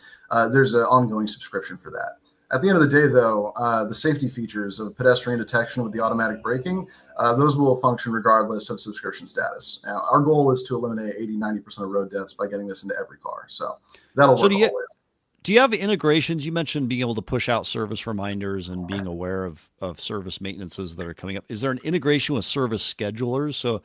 there's an ongoing subscription for that. At the end of the day, though, the safety features of pedestrian detection with the automatic braking, those will function regardless of subscription status. Now, our goal is to eliminate 80-90% of road deaths by getting this into every car. So that'll work always. Do you have integrations? You mentioned being able to push out service reminders and being aware of service maintenances that are coming up. Is there an integration with service schedulers so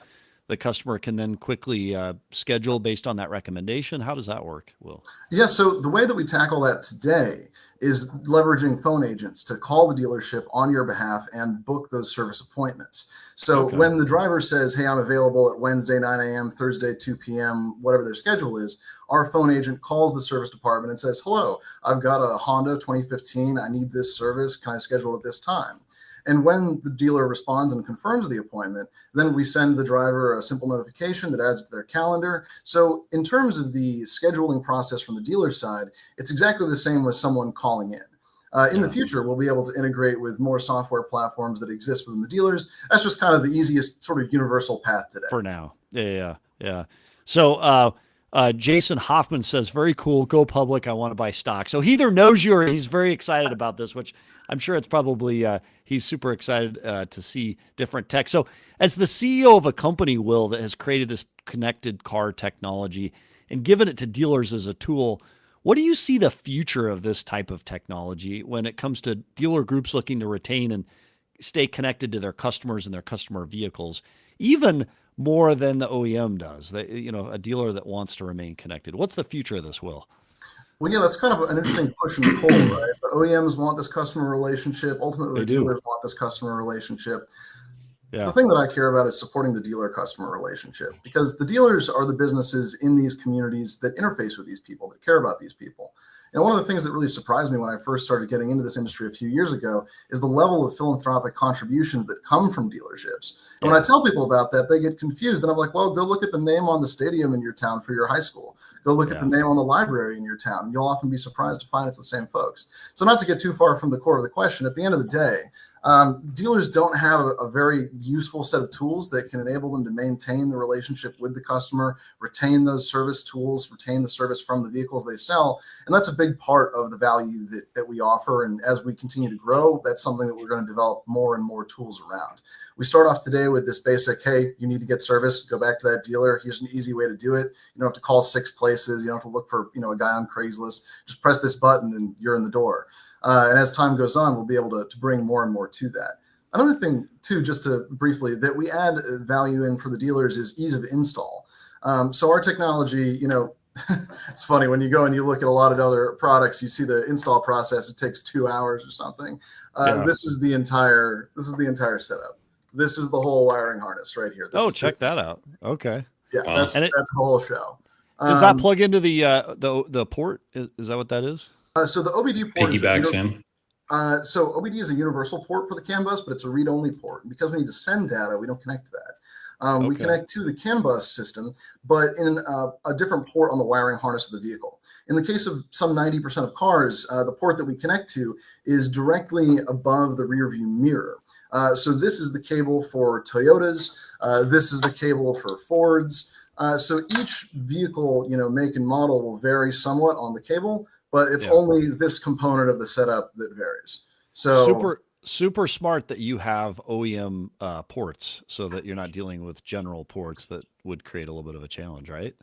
the customer can then quickly schedule based on that recommendation? How does that work, Will? Yeah, so the way that we tackle that today is leveraging phone agents to call the dealership on your behalf and book those service appointments. So when the driver says, hey, I'm available at Wednesday, 9 a.m., Thursday, 2 p.m., whatever their schedule is, our phone agent calls the service department and says, hello, I've got a Honda 2015. I need this service. Can I schedule at this time? And when the dealer responds and confirms the appointment, then we send the driver a simple notification that adds to their calendar. So in terms of the scheduling process from the dealer side, it's exactly the same as someone calling in. In the future, we'll be able to integrate with more software platforms that exist within the dealers. That's just kind of the easiest sort of universal path today. For now. Yeah. So Jason Hoffman says, very cool, go public, I want to buy stock. So he either knows you or he's very excited about this, which I'm sure it's probably, he's super excited to see different tech. So as the CEO of a company, Will, that has created this connected car technology and given it to dealers as a tool, what do you see the future of this type of technology when it comes to dealer groups looking to retain and stay connected to their customers and their customer vehicles, even more than the OEM does? A dealer that wants to remain connected. What's the future of this, Will? Well, yeah, that's kind of an interesting push and pull, right? The OEMs want this customer relationship. Ultimately, the dealers want this customer relationship. Yeah. The thing that I care about is supporting the dealer-customer relationship, because the dealers are the businesses in these communities that interface with these people, that care about these people. And one of the things that really surprised me when I first started getting into this industry a few years ago is the level of philanthropic contributions that come from dealerships. And when I tell people about that, they get confused. And I'm like, well, go look at the name on the stadium in your town for your high school. Go look at the name on the library in your town. You'll often be surprised to find it's the same folks. So not to get too far from the core of the question, at the end of the day, dealers don't have a very useful set of tools that can enable them to maintain the relationship with the customer, retain those service tools, retain the service from the vehicles they sell. And that's a big part of the value that we offer. And as we continue to grow, that's something that we're going to develop more and more tools around. We start off today with this basic, hey, you need to get service, go back to that dealer. Here's an easy way to do it. You don't have to call 6 places. You don't have to look for, a guy on Craigslist. Just press this button and you're in the door. And as time goes on, we'll be able to bring more and more to that. Another thing, too, just to briefly, that we add value in for the dealers is ease of install. So our technology, it's funny when you go and you look at a lot of other products, you see the install process, it takes 2 hours or something. This is the entire setup. This is the whole wiring harness right here. Check that out. Okay. Yeah, that's the whole show. Does that plug into the port? Is that what that is? So the OBD port piggybacks in. So OBD is a universal port for the CAN bus, but it's a read-only port. And because we need to send data, we don't connect to that. We connect to the CAN bus system, but in a different port on the wiring harness of the vehicle. In the case of some 90% of cars, the port that we connect to is directly above the rear view mirror. So this is the cable for Toyotas. This is the cable for Fords. So each vehicle, make and model will vary somewhat on the cable, but it's only this component of the setup that varies. So super smart that you have OEM ports so that you're not dealing with general ports that would create a little bit of a challenge, right?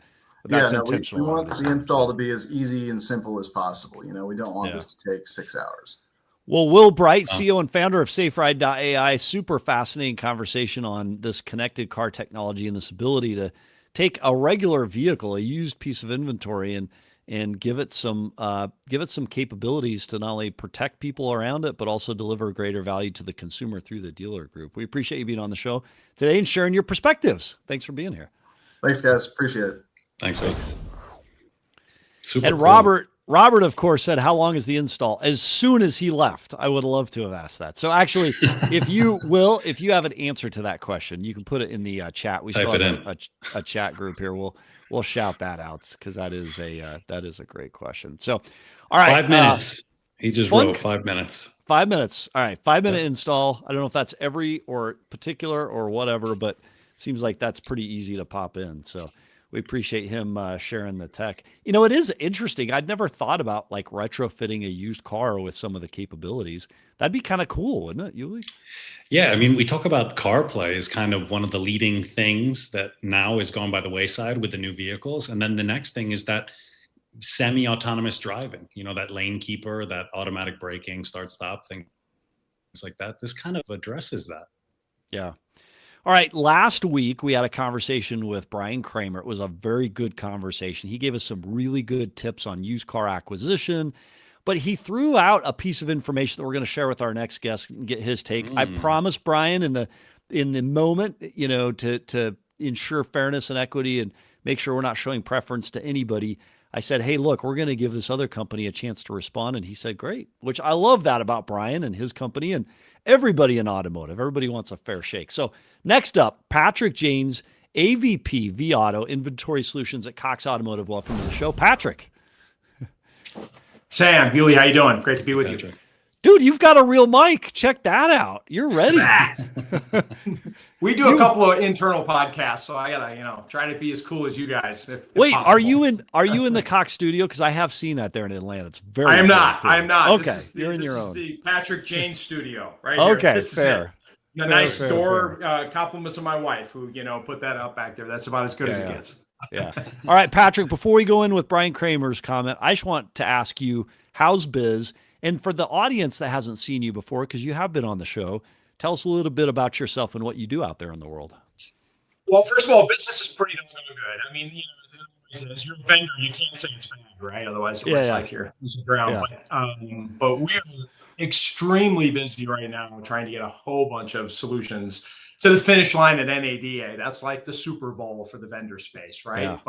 That's intentional. We want the install to be as easy and simple as possible. We don't want this to take 6 hours. Well, Will Bright, CEO and founder of Saferide.ai, super fascinating conversation on this connected car technology and this ability to take a regular vehicle, a used piece of inventory, and give it some capabilities to not only protect people around it, but also deliver greater value to the consumer through the dealer group. We appreciate you being on the show today and sharing your perspectives. Thanks for being here. Thanks, guys. Appreciate it. Thanks, Vic. Super and cool. Robert, of course, said, how long is the install? As soon as he left. I would love to have asked that. So actually, if you have an answer to that question, you can put it in the chat. We still have a chat group here. We'll shout that out because that is a great question. So, all right. 5 minutes. He just wrote 5 minutes. 5 minutes. All right. 5-minute install. I don't know if that's every or particular or whatever, but seems like that's pretty easy to pop in. So we appreciate him sharing the tech. It is interesting. I'd never thought about like retrofitting a used car with some of the capabilities. That'd be kind of cool, wouldn't it, Yuli? Yeah, I mean, we talk about CarPlay as kind of one of the leading things that now is gone by the wayside with the new vehicles. And then the next thing is that semi-autonomous driving, that lane keeper, that automatic braking, start-stop, things like that. This kind of addresses that. Yeah. All right. Last week, we had a conversation with Brian Kramer. It was a very good conversation. He gave us some really good tips on used car acquisition, but he threw out a piece of information that we're going to share with our next guest and get his take. I promised Brian in the moment, to ensure fairness and equity and make sure we're not showing preference to anybody. I said, hey, look, we're going to give this other company a chance to respond. And he said, great, which I love that about Brian and his company and everybody in automotive. Everybody wants a fair shake. So next up, Patrick Janes, AVP vAuto Inventory Solutions at Cox Automotive. Welcome to the show, Patrick. Sam, Yuli, how you doing? Great to be with you. Dude, you've got a real mic. Check that out. You're ready. We do a couple of internal podcasts, so I gotta, try to be as cool as you guys. If Wait, possible. Are you in the Cox studio? Because I have seen that there in Atlanta. It's very. I am not. Cool. I am not. Okay, you're in your own. This is the Patrick Janes studio, right here. Okay, this fair. Is the nice door. Compliments of my wife, who put that up back there. That's about as good as it gets. Yeah. All right, Patrick. Before we go in with Brian Kramer's comment, I just want to ask you, how's biz? And for the audience that hasn't seen you before, because you have been on the show, tell us a little bit about yourself and what you do out there in the world. Well, first of all, business is pretty good. I mean, as you're a vendor, you can't say it's bad, right? Otherwise, it looks like you're losing ground. Yeah. But we're extremely busy right now trying to get a whole bunch of solutions to the finish line at NADA. That's like the Super Bowl for the vendor space, right?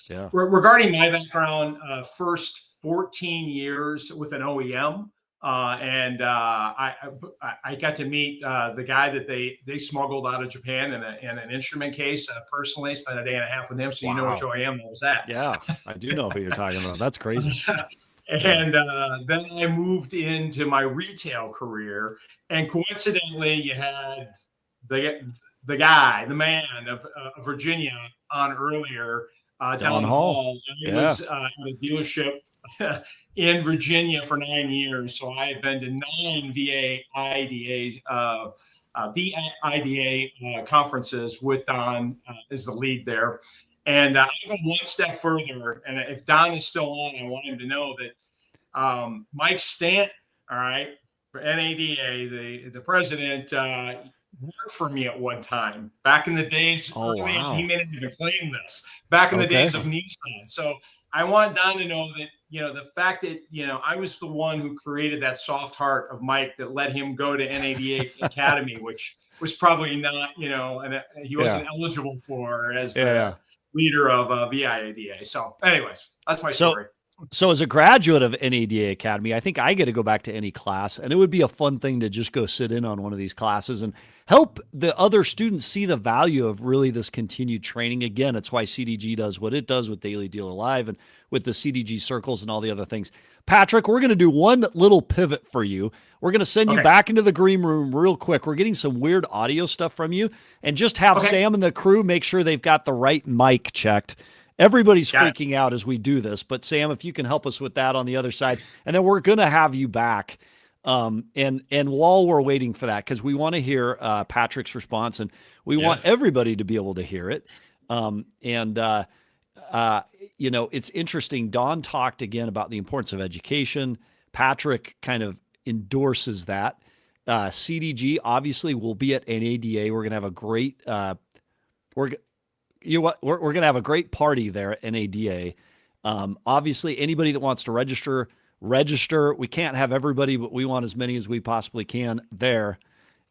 Yeah. But regarding my background, first 14 years with an OEM. And I got to meet the guy that they smuggled out of Japan in an instrument case personally. Spent a day and a half with him, so you know which OEM that was at. Yeah, I do know who you're talking about. That's crazy. And then I moved into my retail career, and coincidentally, you had the guy, the man of Virginia on earlier, Don Hall. I was at a dealership in Virginia for 9 years, so I have been to 9 VAIDA conferences with Don as the lead there. And I go one step further, and if Don is still on, I want him to know that Mike Stant, all right, for NADA, the president, worked for me at one time back in the days. He may not even claim this. Back in the days of Nissan. So I want Don to know that, the fact that, I was the one who created that soft heart of Mike that let him go to NADA Academy, which was probably not, and he wasn't eligible for as the leader of vAIDA. So anyways, that's my story. So as a graduate of NADA Academy, I think I get to go back to any class, and it would be a fun thing to just go sit in on one of these classes and help the other students see the value of really this continued training. Again, it's why CDG does what it does with Daily Dealer Live and with the CDG circles and all the other things. Patrick, we're going to do one little pivot for you. We're going to send you back into the green room real quick. We're getting some weird audio stuff from you, and just have Sam and the crew make sure they've got the right mic checked. Everybody's freaking out as we do this, but Sam, if you can help us with that on the other side, and then we're going to have you back. And while we're waiting for that, because we want to hear Patrick's response, and we want everybody to be able to hear it. It's interesting. Don talked again about the importance of education. Patrick kind of endorses that. CDG obviously will be at NADA. We're going to have a great we're going to have a great party there at NADA. Obviously, anybody that wants to register. We can't have everybody, but we want as many as we possibly can there.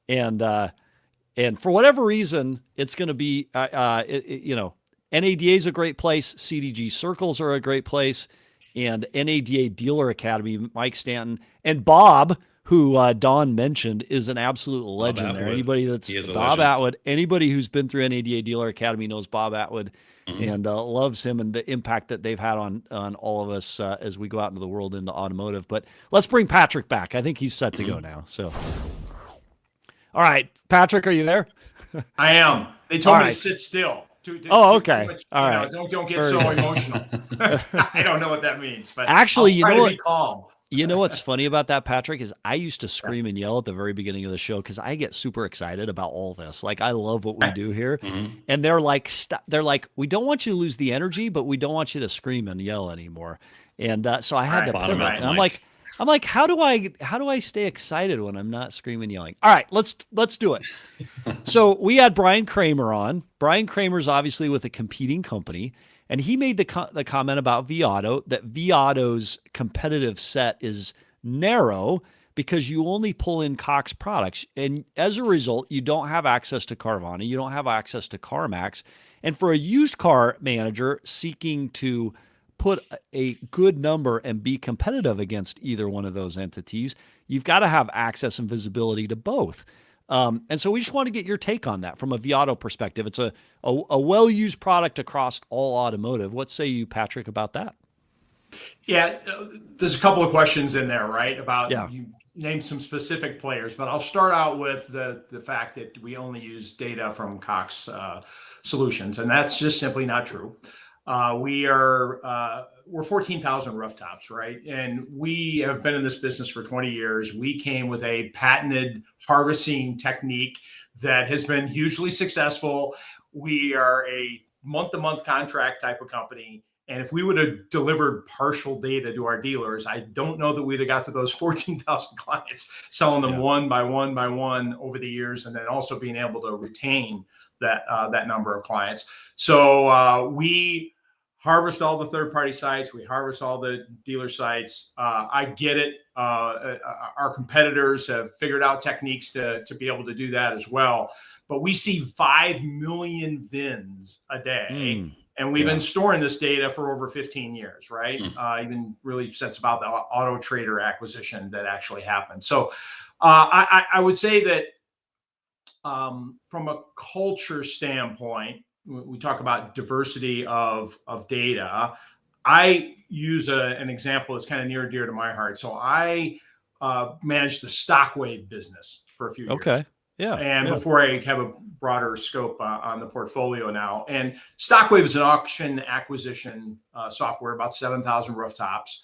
And for whatever reason, it's going to be, NADA is a great place. CDG circles are a great place. And NADA Dealer Academy, Mike Stanton, and Bob, who Don mentioned, is an absolute legend there. Anybody that's Bob Atwood, anybody who's been through NADA Dealer Academy knows Bob Atwood and loves him and the impact that they've had on all of us as we go out into the world into automotive. But let's bring Patrick back. I think he's set to go now. So, all right, Patrick, are you there? I am. They told me to sit still. Okay. All right. Don't get so emotional. I don't know what that means, but actually, I'll try to be calm. You know what's funny about that, Patrick, is I used to scream and yell at the very beginning of the show because I get super excited about all this. Like, I love what we do here. And they're like, we don't want you to lose the energy, but we don't want you to scream and yell anymore. And so I had to pivot. And I'm like, how do I stay excited when I'm not screaming and yelling? All right, let's do it. So we had Brian Kramer on. Brian Kramer's obviously with a competing company. And he made the comment about vAuto, that vAuto's competitive set is narrow because you only pull in Cox products. And as a result, you don't have access to Carvana. You don't have access to CarMax. And for a used car manager seeking to put a good number and be competitive against either one of those entities, you've got to have access and visibility to both. And so we just want to get your take on that from a vAuto perspective. It's a well-used product across all automotive. What say you, Patrick, about that? Yeah, there's a couple of questions in there, right? About you named some specific players, but I'll start out with the fact that we only use data from Cox Solutions, and that's just simply not true. We're 14,000 rooftops, right? And we have been in this business for 20 years. We came with a patented harvesting technique that has been hugely successful. We are a month-to-month contract type of company. And if we would have delivered partial data to our dealers, I don't know that we'd have got to those 14,000 clients, selling them one by one by one over the years, and then also being able to retain that number of clients. So we harvest all the third-party sites. We harvest all the dealer sites. I get it. Our competitors have figured out techniques to be able to do that as well. But we see 5 million VINs a day And we've been storing this data for over 15 years, right? Even really since about the Auto Trader acquisition that actually happened. So I would say that from a culture standpoint, we talk about diversity of data. I use an example that's kind of near and dear to my heart. So I managed the Stockwave business for a few years. Okay. Yeah. And before I have a broader scope on the portfolio now. And Stockwave is an auction acquisition software, about 7,000 rooftops.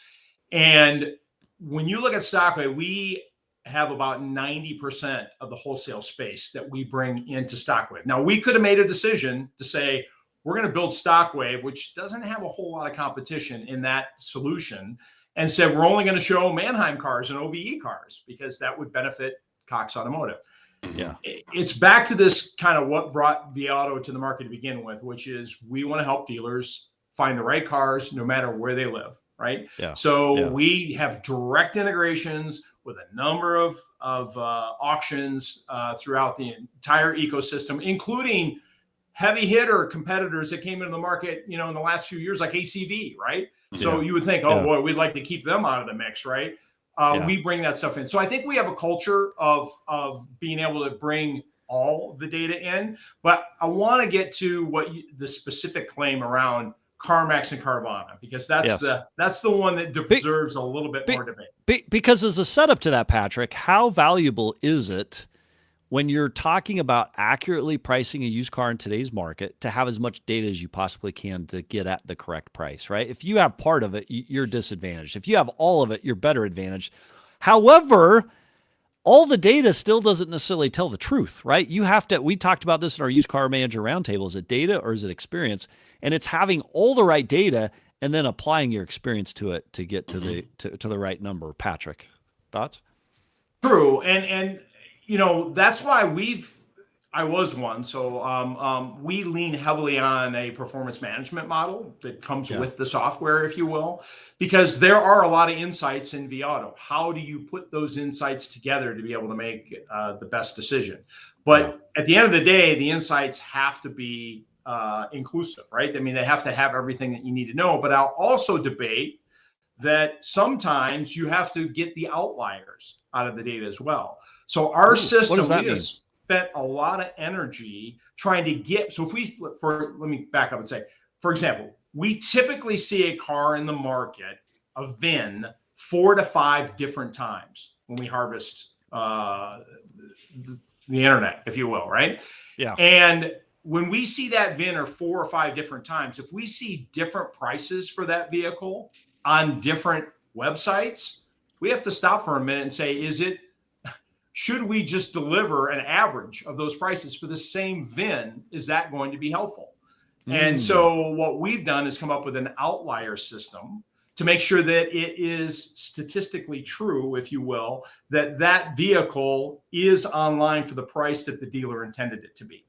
And when you look at Stockwave, we have about 90% of the wholesale space that we bring into Stockwave. Now, we could have made a decision to say, we're going to build Stockwave, which doesn't have a whole lot of competition in that solution, and said, we're only going to show Manheim cars and OVE cars because that would benefit Cox Automotive. Yeah. It's back to this kind of what brought vAuto to the market to begin with, which is we want to help dealers find the right cars no matter where they live, right? Yeah. So we have direct integrations with a number of auctions throughout the entire ecosystem, including heavy hitter competitors that came into the market, in the last few years, like ACV, right? So you would think, boy, we'd like to keep them out of the mix, right? We bring that stuff in. So I think we have a culture of being able to bring all the data in. But I want to get to the specific claim around CarMax and Carvana, because that's the one that deserves a little bit more debate. Because as a setup to that, Patrick, how valuable is it when you're talking about accurately pricing a used car in today's market to have as much data as you possibly can to get at the correct price, right? If you have part of it, you're disadvantaged. If you have all of it, you're better advantaged. However, all the data still doesn't necessarily tell the truth, right? We talked about this in our used car manager roundtable. Is it data or is it experience? And it's having all the right data and then applying your experience to it to get to the right number. Patrick, thoughts? True. And that's why I was one. So we lean heavily on a performance management model that comes with the software, if you will, because there are a lot of insights in vAuto. How do you put those insights together to be able to make the best decision? But at the end of the day, the insights have to be inclusive, right? I mean, they have to have everything that you need to know. But I'll also debate that sometimes you have to get the outliers out of the data as well. So our system, we just spent a lot of energy trying to get. So let me back up and say, for example, we typically see a car in the market, a VIN, 4 to 5 different times when we harvest the internet, if you will, right? Yeah. And when we see that VIN 4 or 5 different times, if we see different prices for that vehicle on different websites, we have to stop for a minute and say, should we just deliver an average of those prices for the same VIN? Is that going to be helpful? And so what we've done is come up with an outlier system to make sure that it is statistically true, if you will, that vehicle is online for the price that the dealer intended it to be.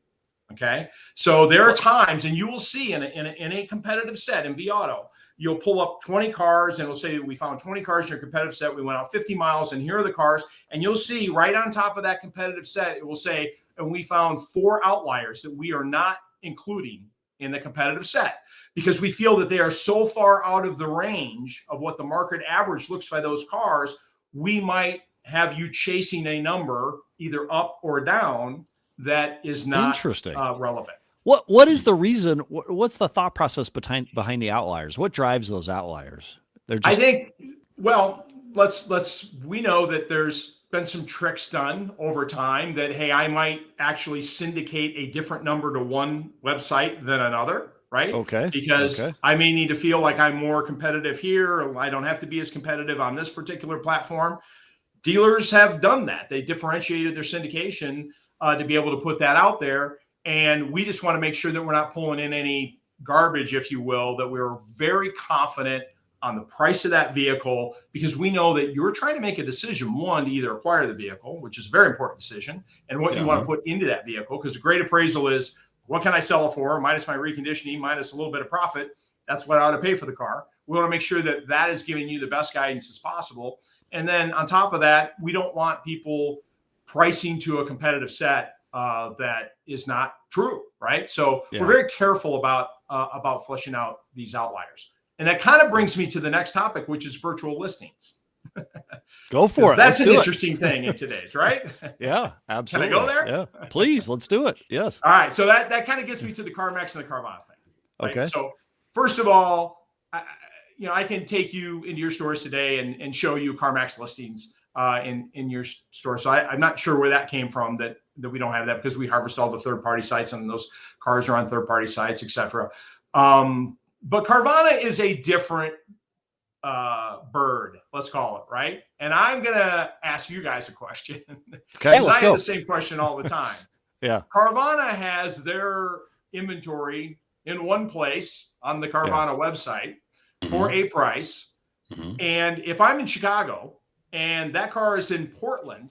Okay. So there are times, and you will see in a competitive set in vAuto, you'll pull up 20 cars and it'll say, we found 20 cars in your competitive set. We went out 50 miles and here are the cars. And you'll see right on top of that competitive set, it will say, and we found 4 outliers that we are not including in the competitive set because we feel that they are so far out of the range of what the market average looks for those cars. We might have you chasing a number either up or down that is not relevant. What is the reason? What's the thought process behind the outliers? What drives those outliers? I think, we know that there's been some tricks done over time that, hey, I might actually syndicate a different number to one website than another, right? Okay. Because I may need to feel like I'm more competitive here, or I don't have to be as competitive on this particular platform. Dealers have done that. They differentiated their syndication to be able to put that out there. And we just want to make sure that we're not pulling in any garbage, if you will, that we're very confident on the price of that vehicle, because we know that you're trying to make a decision, one, to either acquire the vehicle, which is a very important decision, and what you want to put into that vehicle, because a great appraisal is, what can I sell it for, minus my reconditioning, minus a little bit of profit. That's what I ought to pay for the car. We want to make sure that that is giving you the best guidance as possible. And then on top of that, we don't want people pricing to a competitive set that is not true, right? So we're very careful about about fleshing out these outliers. And that kind of brings me to the next topic, which is virtual listings. Go for it. That's an interesting thing in today's, right? Yeah, absolutely. Can I go there? Yeah, please, let's do it. Yes. All right. So that kind of gets me to the CarMax and the Carvana thing. Right? Okay. So first of all, I can take you into your stores today and show you CarMax listings in your store. So I'm not sure where that came from that we don't have that, because we harvest all the third-party sites and those cars are on third-party sites, etc. But Carvana is a different bird, let's call it, right? And I'm gonna ask you guys a question. Okay, let's I go. have the same question all the time. Yeah. Carvana has their inventory in one place on the Carvana website for a price. And if I'm in Chicago and that car is in Portland,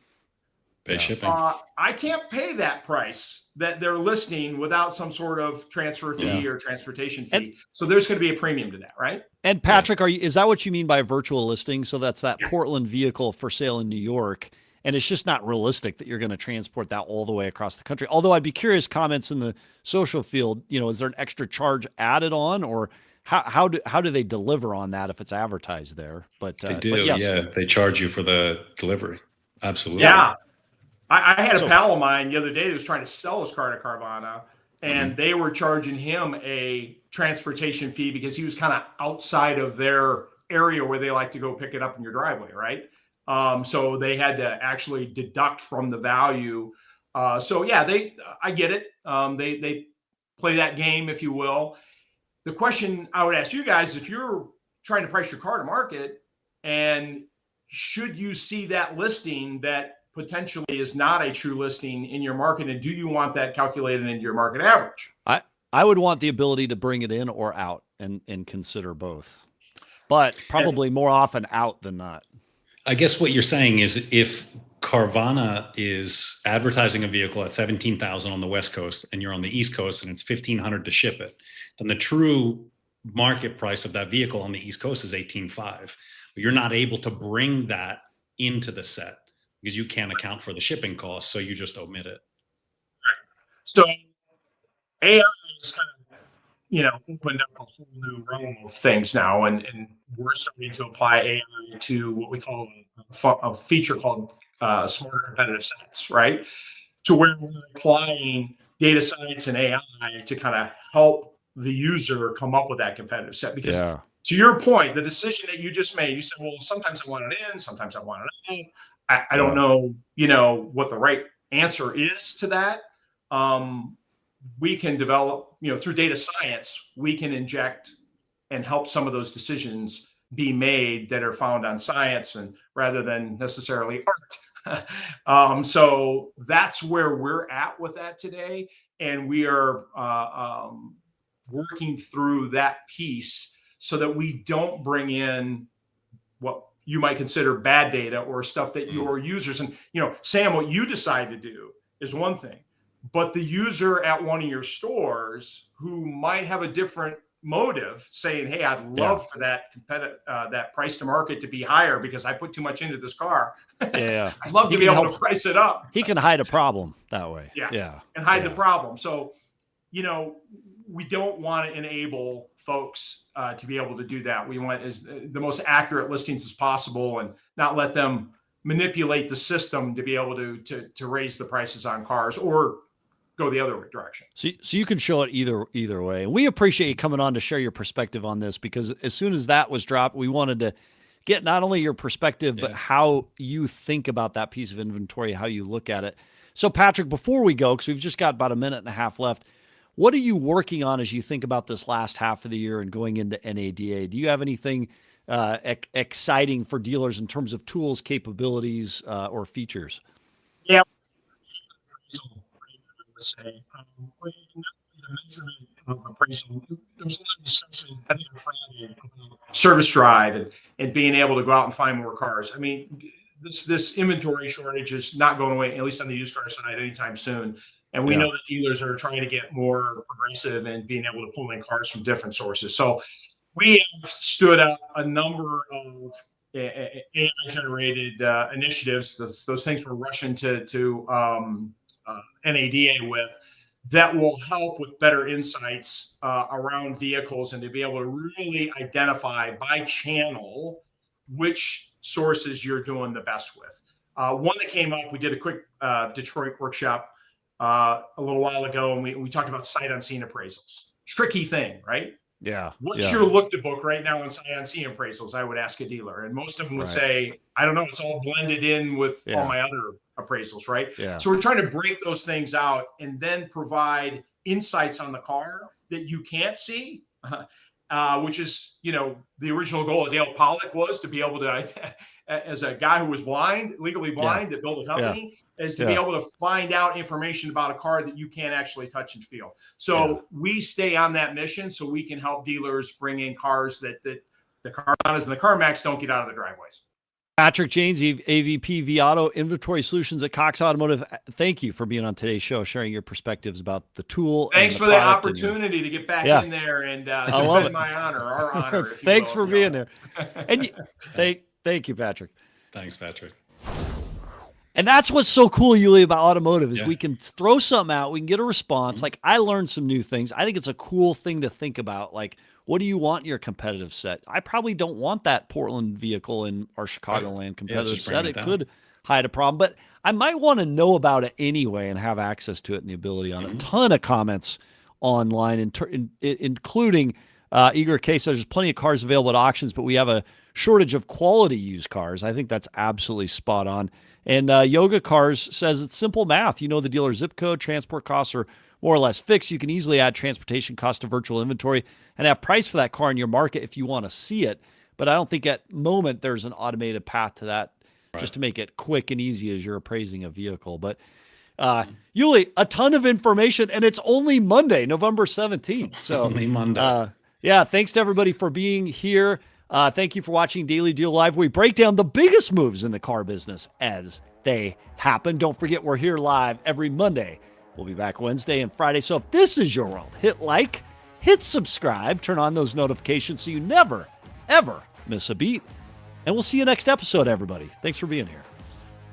Pay shipping. I can't pay that price that they're listing without some sort of transfer fee or transportation fee. So there's going to be a premium to that, right? And Patrick, is that what you mean by virtual listing? So that's that Portland vehicle for sale in New York, and it's just not realistic that you're going to transport that all the way across the country. Although I'd be curious, comments in the social field, is there an extra charge added on, or how do they deliver on that if it's advertised there? But they do, but yes. yeah. They charge you for the delivery. Absolutely. Yeah. I had a pal of mine the other day that was trying to sell his car to Carvana, and they were charging him a transportation fee because he was kind of outside of their area where they like to go pick it up in your driveway, right? So they had to actually deduct from the value. So yeah, I get it. They play that game, if you will. The question I would ask you guys, if you're trying to price your car to market, and should you see that listing that potentially is not a true listing in your market, and do you want that calculated into your market average? I would want the ability to bring it in or out and consider both, but probably more often out than not. I guess what you're saying is, if Carvana is advertising a vehicle at $17,000 on the West Coast and you're on the East Coast and it's $1,500 to ship it, then the true market price of that vehicle on the East Coast is $18,500. But you're not able to bring that into the set because you can't account for the shipping costs, so you just omit it. So AI is kind of, opened up a whole new realm of things now, and we're starting to apply AI to what we call a feature called smarter competitive sets, right? To where we're applying data science and AI to kind of help the user come up with that competitive set. Because to your point, the decision that you just made, you said, well, sometimes I want it in, sometimes I want it out. I don't know, what the right answer is to that. We can develop, through data science, we can inject and help some of those decisions be made that are found on science, and rather than necessarily art. So that's where we're at with that today. And we are working through that piece so that we don't bring in what you might consider bad data or stuff that your users, and Sam, what you decide to do is one thing, but the user at one of your stores who might have a different motive, saying, hey, I'd love for that that price to market to be higher because I put too much into this car. I'd love to be able to price it up. He can hide a problem that way. Yes. Yeah. And hide the problem. So, we don't want to enable folks to be able to do that. We want the most accurate listings as possible, and not let them manipulate the system to be able to raise the prices on cars or go the other direction. So you can show it either way. And we appreciate you coming on to share your perspective on this, because as soon as that was dropped, we wanted to get not only your perspective, but how you think about that piece of inventory, how you look at it. So Patrick, before we go, because we've just got about a minute and a half left, what are you working on as you think about this last half of the year and going into NADA? Do you have anything exciting for dealers in terms of tools, capabilities, or features? Yeah. Say, the measurement of appraisal. There's a lot of discussion, I think, on Friday about service drive and being able to go out and find more cars. I mean, this inventory shortage is not going away, at least on the used car side, anytime soon. And we know that dealers are trying to get more progressive and being able to pull in cars from different sources. So we have stood up a number of AI-generated initiatives. Those things we're rushing to NADA with, that will help with better insights around vehicles and to be able to really identify by channel which sources you're doing the best with. One that came up, we did a quick Detroit workshop a little while ago, and we talked about sight unseen appraisals. Tricky thing, right? Yeah. What's your look to book right now on sight unseen appraisals? I would ask a dealer, and most of them would say, I don't know, it's all blended in with all my other appraisals, right? Yeah. So we're trying to break those things out and then provide insights on the car that you can't see, which is, the original goal of Dale Pollock was to be able to, as a guy who was blind, legally blind, that built a company, is to be able to find out information about a car that you can't actually touch and feel. So we stay on that mission so we can help dealers bring in cars that the Carvanas and the CarMax don't get out of the driveways. Patrick Janes, AVP vAuto Inventory Solutions at Cox Automotive. Thank you for being on today's show, sharing your perspectives about the tool. Thanks for the opportunity to get back in there and defend my honor, our honor. Thanks for being there. And thank you, Patrick. Thanks, Patrick. And that's what's so cool, Yuli, about automotive is we can throw something out, we can get a response. Like, I learned some new things. I think it's a cool thing to think about. Like, what do you want in your competitive set? I probably don't want that Portland vehicle in our Chicagoland competitive set. It could hide a problem, but I might want to know about it anyway and have access to it and the ability on it. A ton of comments online, including Eager Case says there's plenty of cars available at auctions, but we have a shortage of quality used cars. I think that's absolutely spot on. And Yoga Cars says it's simple math. You know the dealer zip code, transport costs are more or less fixed. You can easily add transportation cost to virtual inventory and have price for that car in your market if you want to see it. But I don't think at moment there's an automated path to that just to make it quick and easy as you're appraising a vehicle. But Yuli, a ton of information, and it's only Monday, November 17th. So only Monday. Thanks to everybody for being here. Thank you for watching Daily Deal Live. We break down the biggest moves in the car business as they happen. Don't forget, we're here live every Monday. We'll be back Wednesday and Friday. So if this is your world, hit like, hit subscribe, turn on those notifications so you never, ever miss a beat. And we'll see you next episode, everybody. Thanks for being here.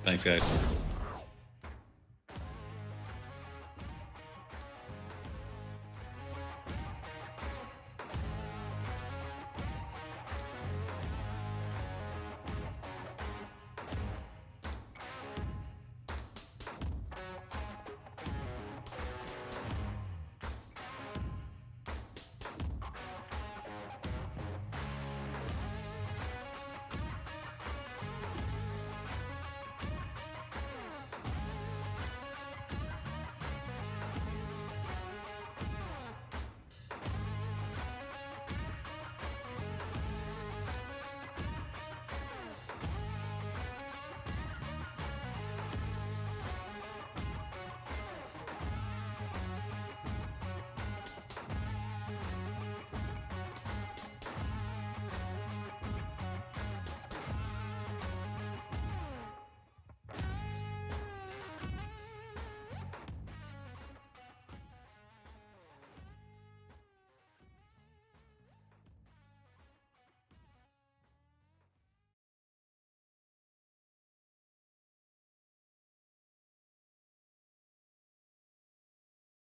Thanks, guys.